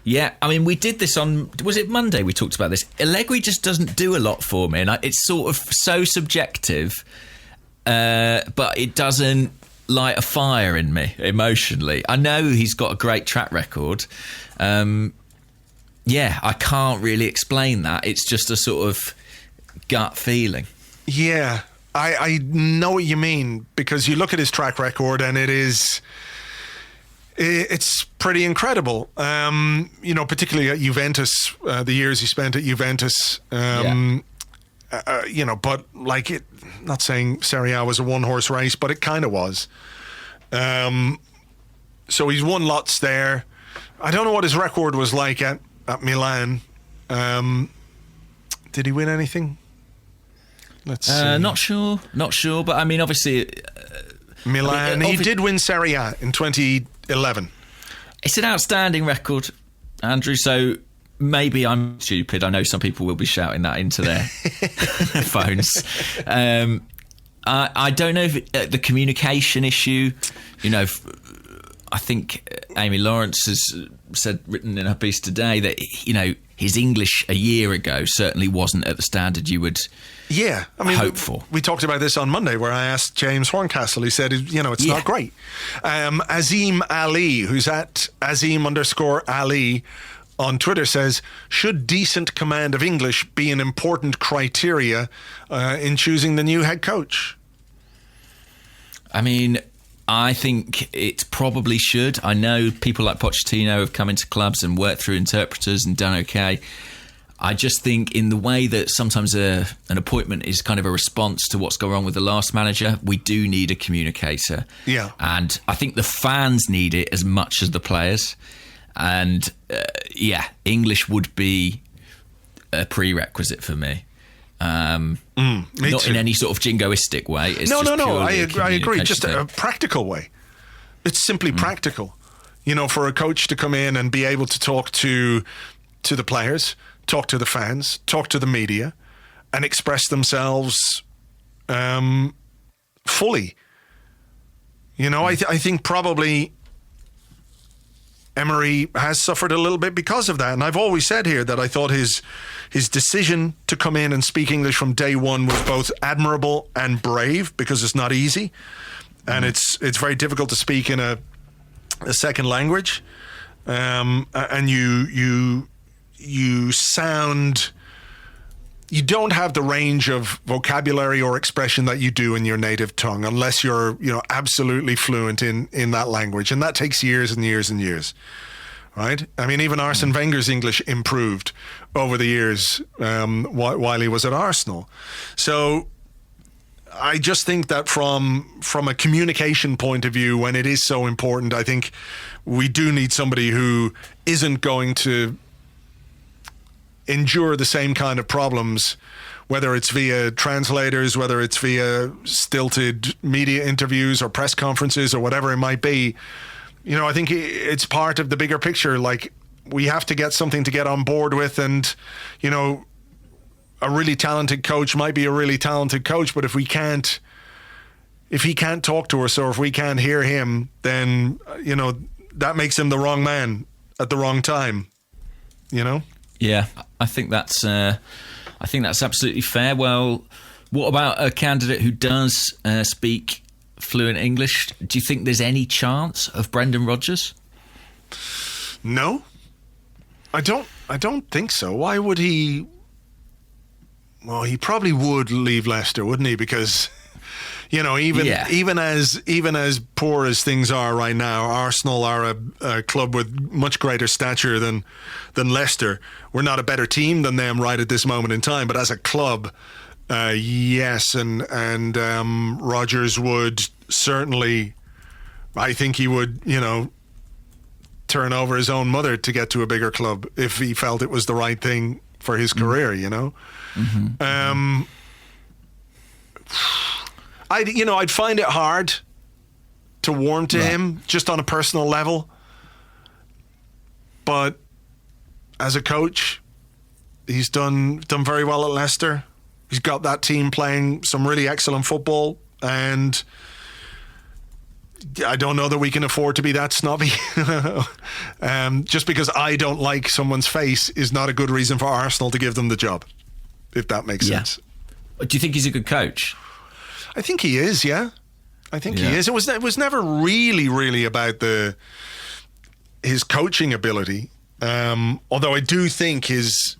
Yeah, I mean, we did this was it Monday we talked about this? Allegri just doesn't do a lot for me, and it's sort of so subjective, but it doesn't light a fire in me emotionally. I know he's got a great track record. I can't really explain that. It's just a sort of gut feeling. Yeah, I know what you mean, because you look at his track record and it's pretty incredible. Particularly at Juventus, the years he spent at Juventus. But like it, not saying Serie A was a one-horse race, but it kind of was. So he's won lots there. I don't know what his record was like at Milan. Did he win anything? Let's see. Not sure. But I mean, obviously, Milan. He did win Serie A in 2011. It's an outstanding record, Andrew. So maybe I'm stupid. I know some people will be shouting that into their phones. I don't know if the communication issue, I think Amy Lawrence has written in her piece today that, his English a year ago certainly wasn't at the standard you would hope for. We talked about this on Monday where I asked James Horncastle. He said, it's not great. Azim Ali, who's at Azim_Ali on Twitter, says, should decent command of English be an important criteria in choosing the new head coach? I mean, I think it probably should. I know people like Pochettino have come into clubs and worked through interpreters and done okay. I just think in the way that sometimes an appointment is kind of a response to what's going on with the last manager, we do need a communicator. Yeah. And I think the fans need it as much as the players. And English would be a prerequisite for me. Not too. in any sort of jingoistic way. It's no. I agree. Just a practical way. It's simply practical. For a coach to come in and be able to talk to the players, talk to the fans, talk to the media, and express themselves fully. I think probably Emery has suffered a little bit because of that. And I've always said here that I thought his decision to come in and speak English from day one was both admirable and brave, because it's not easy. And it's very difficult to speak in a second language. And you don't have the range of vocabulary or expression that you do in your native tongue unless you're, absolutely fluent in that language. And that takes years and years and years, right? I mean, even Arsene Wenger's English improved over the years while he was at Arsenal. So I just think that from a communication point of view, when it is so important, I think we do need somebody who isn't going to endure the same kind of problems, whether it's via translators, whether it's via stilted media interviews or press conferences or whatever it might be. You know, I think it's part of the bigger picture. Like, we have to get something to get on board with, and, you know, a really talented coach might be a really talented coach, but if he can't talk to us, or if we can't hear him, then, you know, that makes him the wrong man at the wrong time, you know? Yeah, I think that's absolutely fair. Well, what about a candidate who does speak fluent English? Do you think there's any chance of Brendan Rodgers? No, I don't think so. Why would he? Well, he probably would leave Leicester, wouldn't he? Because, you know, even as poor as things are right now, Arsenal are a club with much greater stature than Leicester. We're not a better team than them right at this moment in time, but as a club, yes, and Rodgers would certainly, I think he would, you know, turn over his own mother to get to a bigger club if he felt it was the right thing for his career, you know. Mm-hmm. I'd find it hard to warm to him just on a personal level, but as a coach, he's done very well at Leicester. He's got that team playing some really excellent football, and I don't know that we can afford to be that snobby. Just because I don't like someone's face is not a good reason for Arsenal to give them the job, if that makes sense. Do you think he's a good coach? I think he is, yeah. I think he is. It was never really about his coaching ability. Although I do think his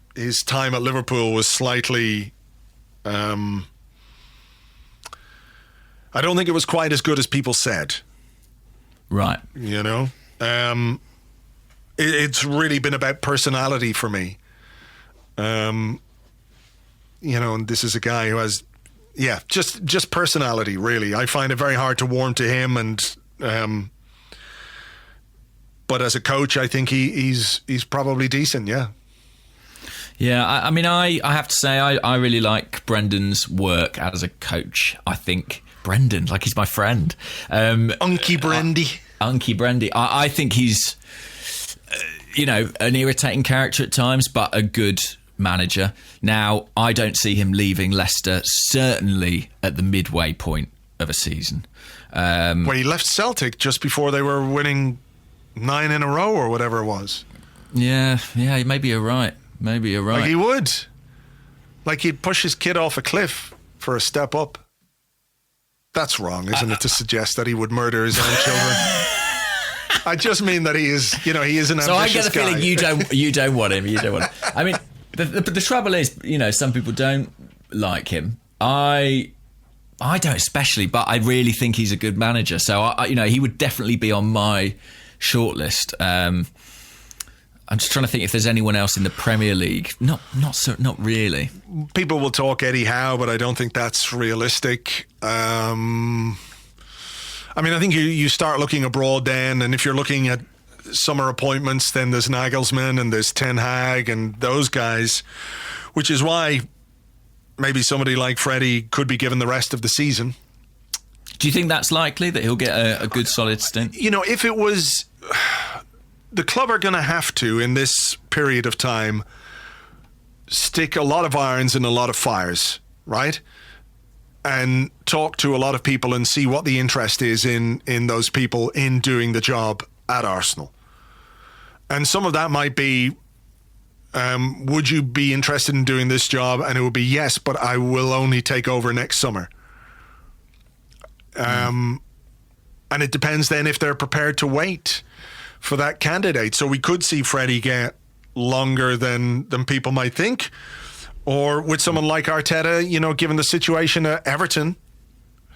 time at Liverpool was slightly... I don't think it was quite as good as people said. Right. You know? It's really been about personality for me. You know, and this is a guy who has... Yeah, just personality, really. I find it very hard to warm to him, and but as a coach, I think he's probably decent. Yeah. Yeah, I mean, I have to say, I really like Brendan's work as a coach. I think Brendan, like he's my friend. Unky Brendy. Unky Brendy. I think he's, you know, an irritating character at times, but a good manager. Now, I don't see him leaving Leicester, certainly at the midway point of a season. Well, he left Celtic just before they were winning 9 in a row or whatever it was. Yeah, maybe you're right. Like he would. Like he'd push his kid off a cliff for a step up. That's wrong, isn't it, to suggest that he would murder his own children? I just mean that he is an ambitious guy. So I get the feeling you don't want him. You don't want him. I mean, the trouble is, you know, some people don't like him. I don't especially, but I really think he's a good manager. So you know, he would definitely be on my shortlist. I'm just trying to think if there's anyone else in the Premier League. Not really. People will talk Eddie Howe, but I don't think that's realistic. I mean, I think you start looking abroad then, and if you're looking at summer appointments, then there's Nagelsmann and there's Ten Hag and those guys, which is why maybe somebody like Freddie could be given the rest of the season. Do you think that's likely, that he'll get a good solid stint? You know, if it was... The club are going to have to, in this period of time, stick a lot of irons in a lot of fires, right? And talk to a lot of people and see what the interest is in those people in doing the job at Arsenal. And some of that might be, would you be interested in doing this job? And it would be yes, but I will only take over next summer. And it depends then if they're prepared to wait for that candidate. So we could see Freddie get longer than people might think. Or with someone like Arteta, you know, given the situation at Everton,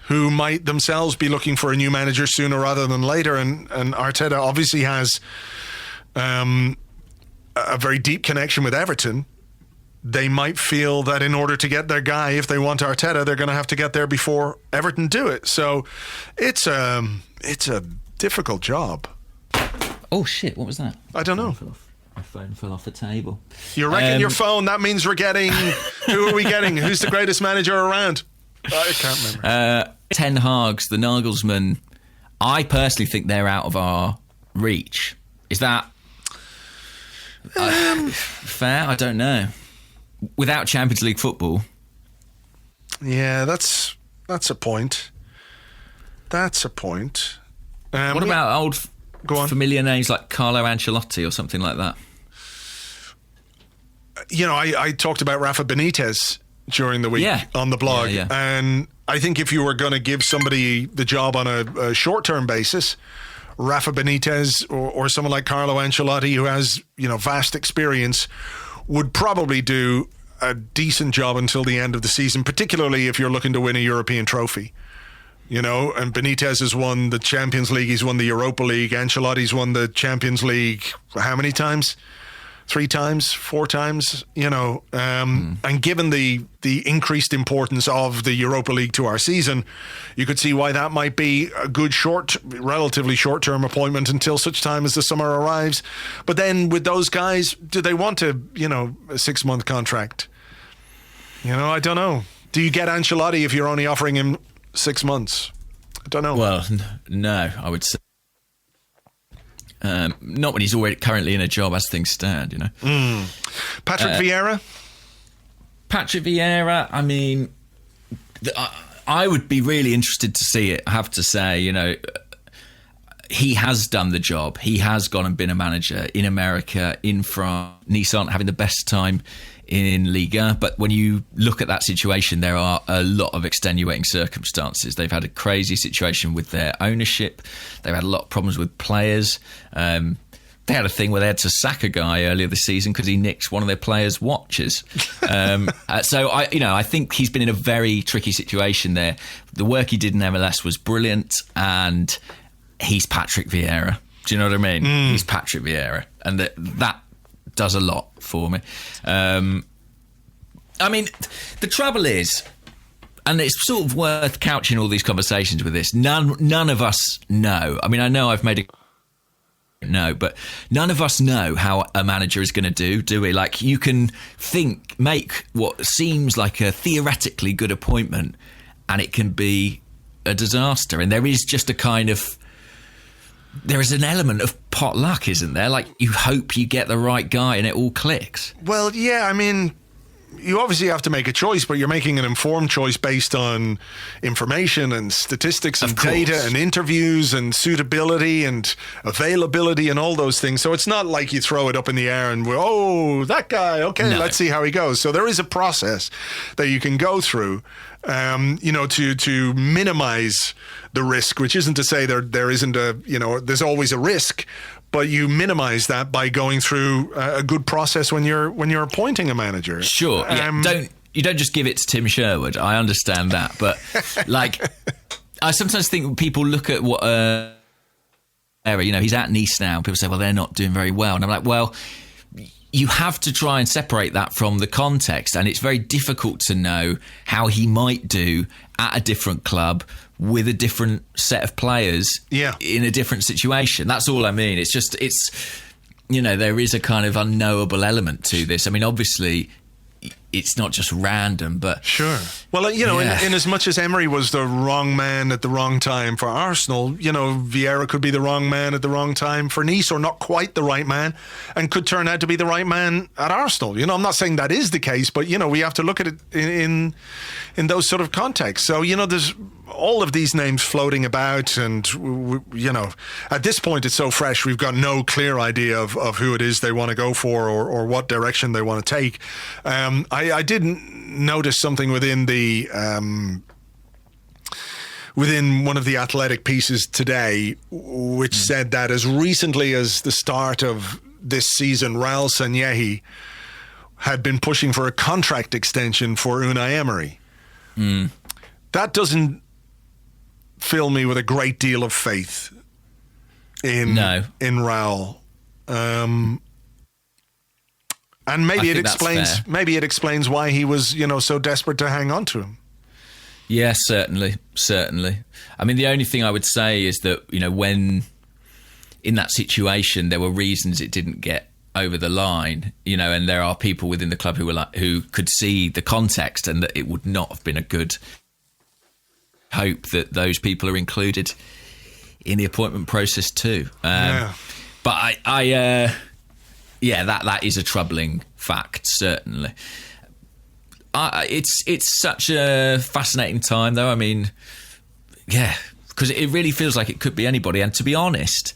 who might themselves be looking for a new manager sooner rather than later. And Arteta obviously has a very deep connection with Everton. they might feel that in order to get their guy, if they want Arteta, they're going to have to get there before Everton do it. So it's a difficult job. Oh shit! What was that? I don't know. My phone fell off the table. You're wrecking your phone. That means we're getting... Who are we getting? Who's the greatest manager around? I can't remember. Ten Hag's, the Nagelsmann. I personally think they're out of our reach. Is that fair? I don't know. Without Champions League football. Yeah, that's a point. That's a point. What about old familiar names like Carlo Ancelotti or something like that? You know, I talked about Rafa Benitez during the week on the blog. Yeah. And I think if you were going to give somebody the job on a short-term basis, Rafa Benitez or someone like Carlo Ancelotti, who has, vast experience, would probably do a decent job until the end of the season, particularly if you're looking to win a European trophy. And Benitez has won the Champions League, he's won the Europa League, Ancelotti's won the Champions League how many times? 3 times, 4 times, and given the increased importance of the Europa League to our season, you could see why that might be a good relatively short-term appointment until such time as the summer arrives. But then with those guys, do they want a 6-month contract? I don't know. Do you get Ancelotti if you're only offering him 6 months? I don't know. Well, no, I would say. Not when he's already currently in a job as things stand, Patrick Vieira? Patrick Vieira, I mean, I would be really interested to see it, I have to say. He has done the job. He has gone and been a manager in America, in France. Nice aren't having the best time in Liga, but when you look at that situation, there are a lot of extenuating circumstances. They've had a crazy situation with their ownership. They've had a lot of problems with players. They had a thing where they had to sack a guy earlier this season because he nicked one of their players' watches. So I think he's been in a very tricky situation there. The work he did in MLS was brilliant, and he's Patrick Vieira. Do you know what I mean? He's Patrick Vieira, and that does a lot for me. I mean, the trouble is, and it's sort of worth couching all these conversations with this, none of us know. I mean, I know I've made but none of us know how a manager is going to do we? Like, you can make what seems like a theoretically good appointment, and it can be a disaster. And there is just there is an element of pot luck, isn't there? Like, you hope you get the right guy and it all clicks. Well, yeah, I mean, you obviously have to make a choice, but you're making an informed choice based on information and statistics and data and interviews and suitability and availability and all those things. So it's not like you throw it up in the air and, that guy, okay, let's see how he goes. So there is a process that you can go through, to minimize the risk, which isn't to say there isn't there's always a risk, but you minimize that by going through a good process when you're appointing a manager. Sure. You don't just give it to Tim Sherwood. I understand that, but I sometimes think people look at what he's at Nice now. People say, well, they're not doing very well, and I'm like, well, you have to try and separate that from the context, and it's very difficult to know how he might do at a different club with a different set of players in a different situation. That's all I mean. It's just, there is a kind of unknowable element to this. I mean, obviously, it's not just random, but... Sure. Well, in as much as Emery was the wrong man at the wrong time for Arsenal, Vieira could be the wrong man at the wrong time for Nice, or not quite the right man, and could turn out to be the right man at Arsenal. I'm not saying that is the case, but, we have to look at it in those sort of contexts. So, there's all of these names floating about, and, at this point it's so fresh, we've got no clear idea of who it is they want to go for or what direction they want to take. I did notice something within one of the Athletic pieces today, which said that as recently as the start of this season, Raul Sanllehi had been pushing for a contract extension for Unai Emery. That doesn't fill me with a great deal of faith in Raul. And maybe it explains why he was, so desperate to hang on to him. Yeah, certainly. I mean, the only thing I would say is that, when in that situation, there were reasons it didn't get over the line, and there are people within the club who could see the context and that it would not have been a good hope that those people are included in the appointment process too. But that is a troubling fact, certainly. It's such a fascinating time, though. I mean, because it really feels like it could be anybody. And to be honest,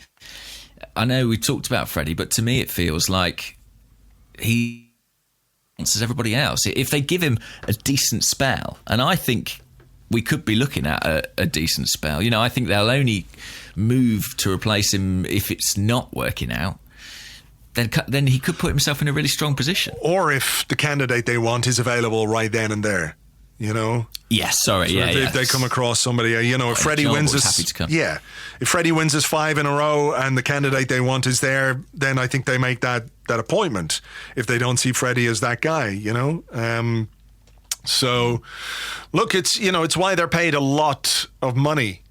I know we talked about Freddie, but to me it feels like he answers everybody else. If they give him a decent spell, and I think we could be looking at a decent spell. I think they'll only move to replace him if it's not working out. Then he could put himself in a really strong position. Or if the candidate they want is available right then and there, Yes, sorry, so if they come across somebody, if Freddie wins if Freddie wins his 5 in a row and the candidate they want is there, then I think they make that appointment. If they don't see Freddie as that guy, So, look, it's why they're paid a lot of money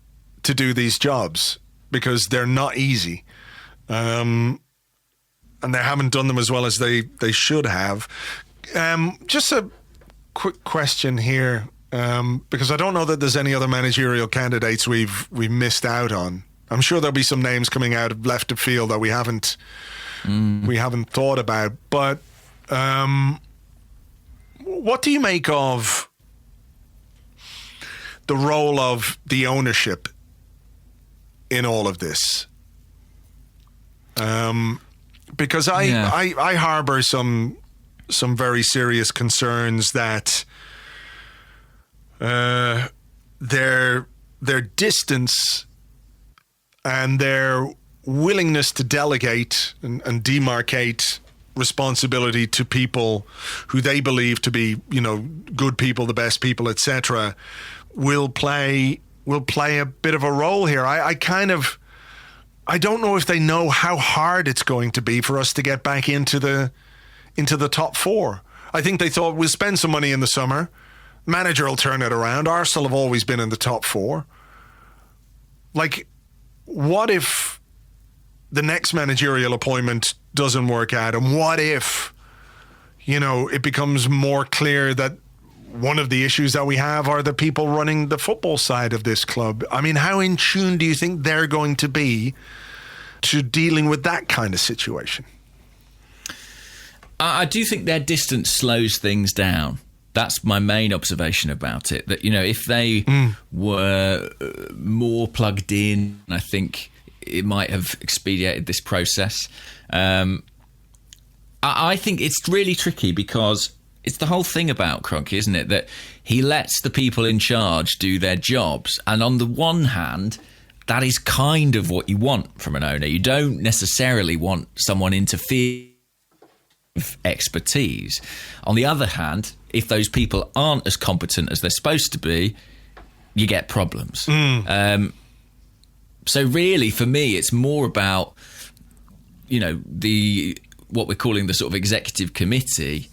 to do these jobs, because they're not easy. And they haven't done them as well as they should have. Just a quick question here, because I don't know that there's any other managerial candidates we've missed out on. I'm sure there'll be some names coming out of left of field that we haven't thought about. But what do you make of the role of the ownership in all of this? Because I harbour some very serious concerns that their distance and their willingness to delegate and demarcate responsibility to people who they believe to be, good people, the best people, etc., will play a bit of a role here. I don't know if they know how hard it's going to be for us to get back into the top 4. I think they thought we'll spend some money in the summer. Manager will turn it around. Arsenal have always been in the top 4. Like, what if the next managerial appointment doesn't work out? And what if, it becomes more clear that one of the issues that we have are the people running the football side of this club? I mean, how in tune do you think they're going to be to dealing with that kind of situation? I do think their distance slows things down. That's my main observation about it. That, if they were more plugged in, I think it might have expedited this process. I think it's really tricky because it's the whole thing about Kroenke, isn't it? That he lets the people in charge do their jobs. And on the one hand, that is kind of what you want from an owner. You don't necessarily want someone interfering with expertise. On the other hand, if those people aren't as competent as they're supposed to be, you get problems. So really, for me, it's more about, what we're calling the sort of executive committee.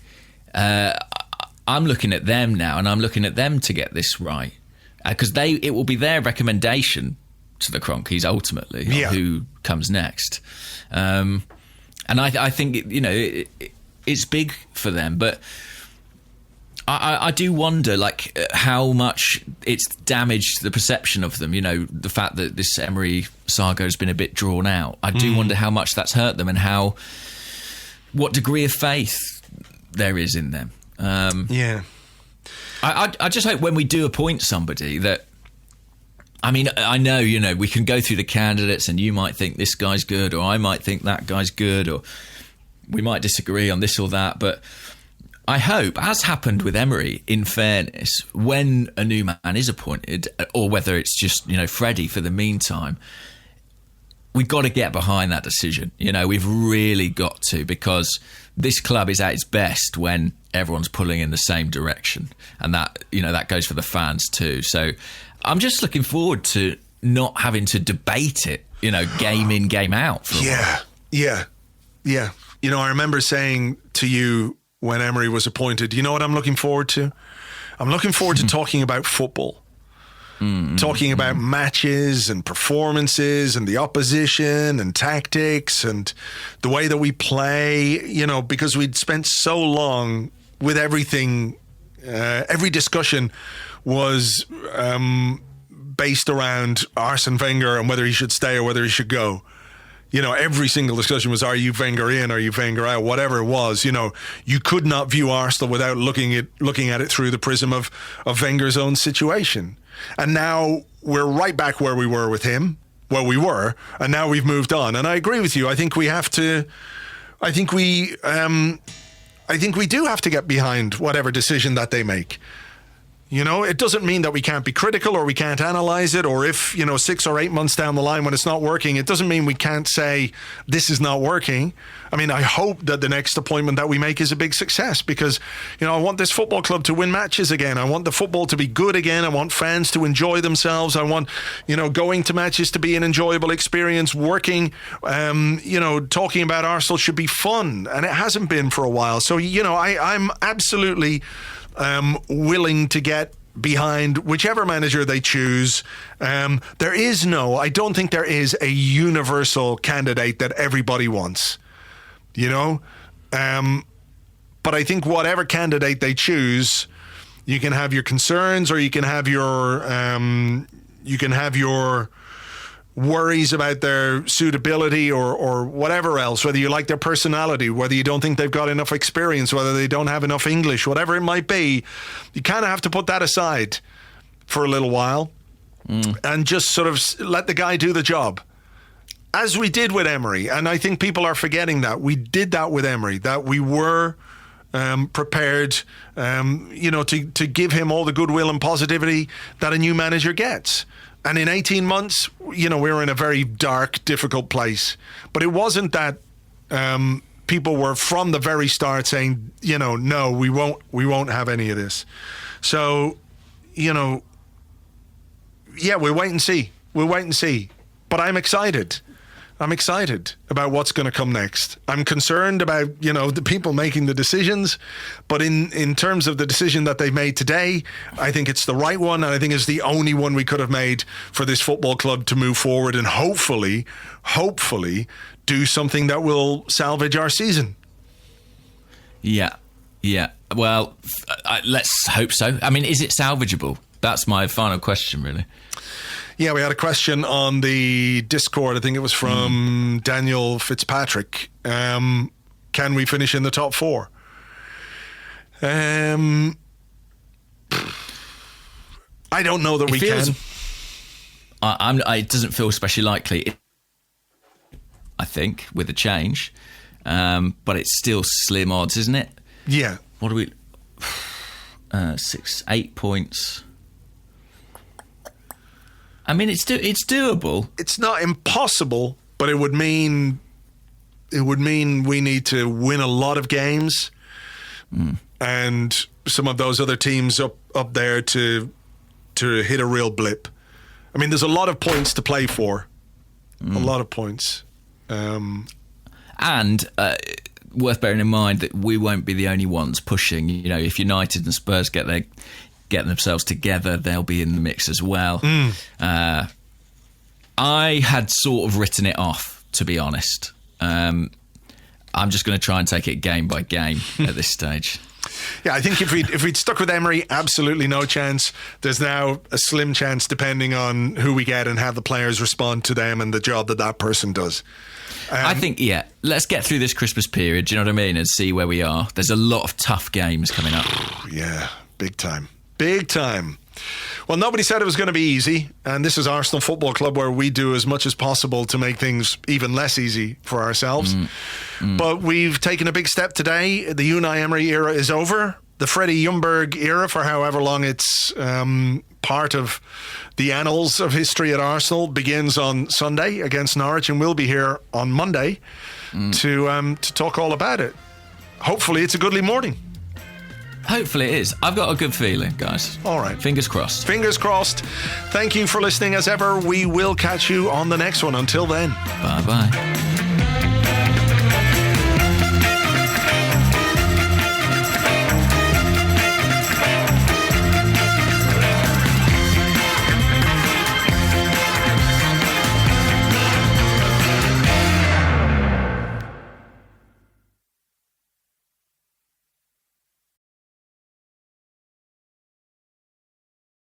I'm looking at them now, and I'm looking at them to get this right, because it will be their recommendation to the Kroenkes ultimately who comes next. And I think it's big for them, but I do wonder how much it's damaged the perception of them. The fact that this Emery saga has been a bit drawn out. I do wonder how much that's hurt them and what degree of faith there is in them. I just hope when we do appoint somebody that, I mean, I know, we can go through the candidates and you might think this guy's good, or I might think that guy's good, or we might disagree on this or that, but I hope, as happened with Emery, in fairness, when a new man is appointed, or whether it's just, Freddie for the meantime, we've got to get behind that decision. We've really got to, because this club is at its best when everyone's pulling in the same direction. And that, that goes for the fans too. So I'm just looking forward to not having to debate it, game in, game out. For a while. Yeah. I remember saying to you when Emery was appointed, you know what I'm looking forward to? I'm looking forward to talking about football. Talking about matches and performances and the opposition and tactics and the way that we play, because we'd spent so long with everything. Every discussion was based around Arsene Wenger and whether he should stay or whether he should go. Every single discussion was, are you Wenger in, are you Wenger out, whatever it was. You could not view Arsenal without looking at it through the prism of Wenger's own situation. And now we're right back where we were with him. Well, we were, and now we've moved on. And I agree with you. I think we do have to get behind whatever decision that they make. It doesn't mean that we can't be critical or we can't analyze it, or if, 6 or 8 months down the line when it's not working, it doesn't mean we can't say this is not working. I mean, I hope that the next appointment that we make is a big success because, I want this football club to win matches again. I want the football to be good again. I want fans to enjoy themselves. I want, going to matches to be an enjoyable experience. Working, talking about Arsenal should be fun, and it hasn't been for a while. So, I'm absolutely willing to get behind whichever manager they choose. I don't think there is a universal candidate that everybody wants, but I think whatever candidate they choose, you can have your concerns or you can have your worries about their suitability or whatever else, whether you like their personality, whether you don't think they've got enough experience, whether they don't have enough English, whatever it might be, you kind of have to put that aside for a little while and just sort of let the guy do the job. As we did with Emery, and I think people are forgetting that. We did that with Emery, that we were prepared, to give him all the goodwill and positivity that a new manager gets. And in 18 months, we were in a very dark, difficult place. But it wasn't that people were from the very start saying, no, we won't have any of this. So, we'll wait and see. We'll wait and see. But I'm excited. I'm excited about what's going to come next. I'm concerned about, the people making the decisions. But in terms of the decision that they've made today, I think it's the right one. And I think it's the only one we could have made for this football club to move forward and hopefully do something that will salvage our season. Yeah. Well, let's hope so. I mean, is it salvageable? That's my final question, really. Yeah, we had a question on the Discord. I think it was from Daniel Fitzpatrick. Can we finish in the top 4? I don't know that we can. It doesn't feel especially likely, I think, with a change. But it's still slim odds, isn't it? Yeah. What are we... 8 points... I mean, it's doable. It's not impossible, but it would mean we need to win a lot of games, and some of those other teams up there to hit a real blip. I mean, there's a lot of points to play for, a lot of points, and worth bearing in mind that we won't be the only ones pushing. If United and Spurs get themselves together, they'll be in the mix as well. I had sort of written it off, to be honest. I'm just going to try and take it game by game at this stage. Yeah, I think if we'd stuck with Emery, absolutely no chance. There's now a slim chance, depending on who we get and how the players respond to them and the job that person does. I think, let's get through this Christmas period, do you know what I mean, and see where we are. There's a lot of tough games coming up. Yeah, big time. Big time. Well, nobody said it was going to be easy, and this is Arsenal Football Club, where we do as much as possible to make things even less easy for ourselves. But we've taken a big step today. The Unai Emery era is over. The Freddie Ljungberg era, for however long it's part of the annals of history at Arsenal, begins on Sunday against Norwich, and we'll be here on Monday to talk all about it. Hopefully it's a goodly morning. Hopefully it is. I've got a good feeling, guys. All right. Fingers crossed. Fingers crossed. Thank you for listening as ever. We will catch you on the next one. Until then. Bye-bye.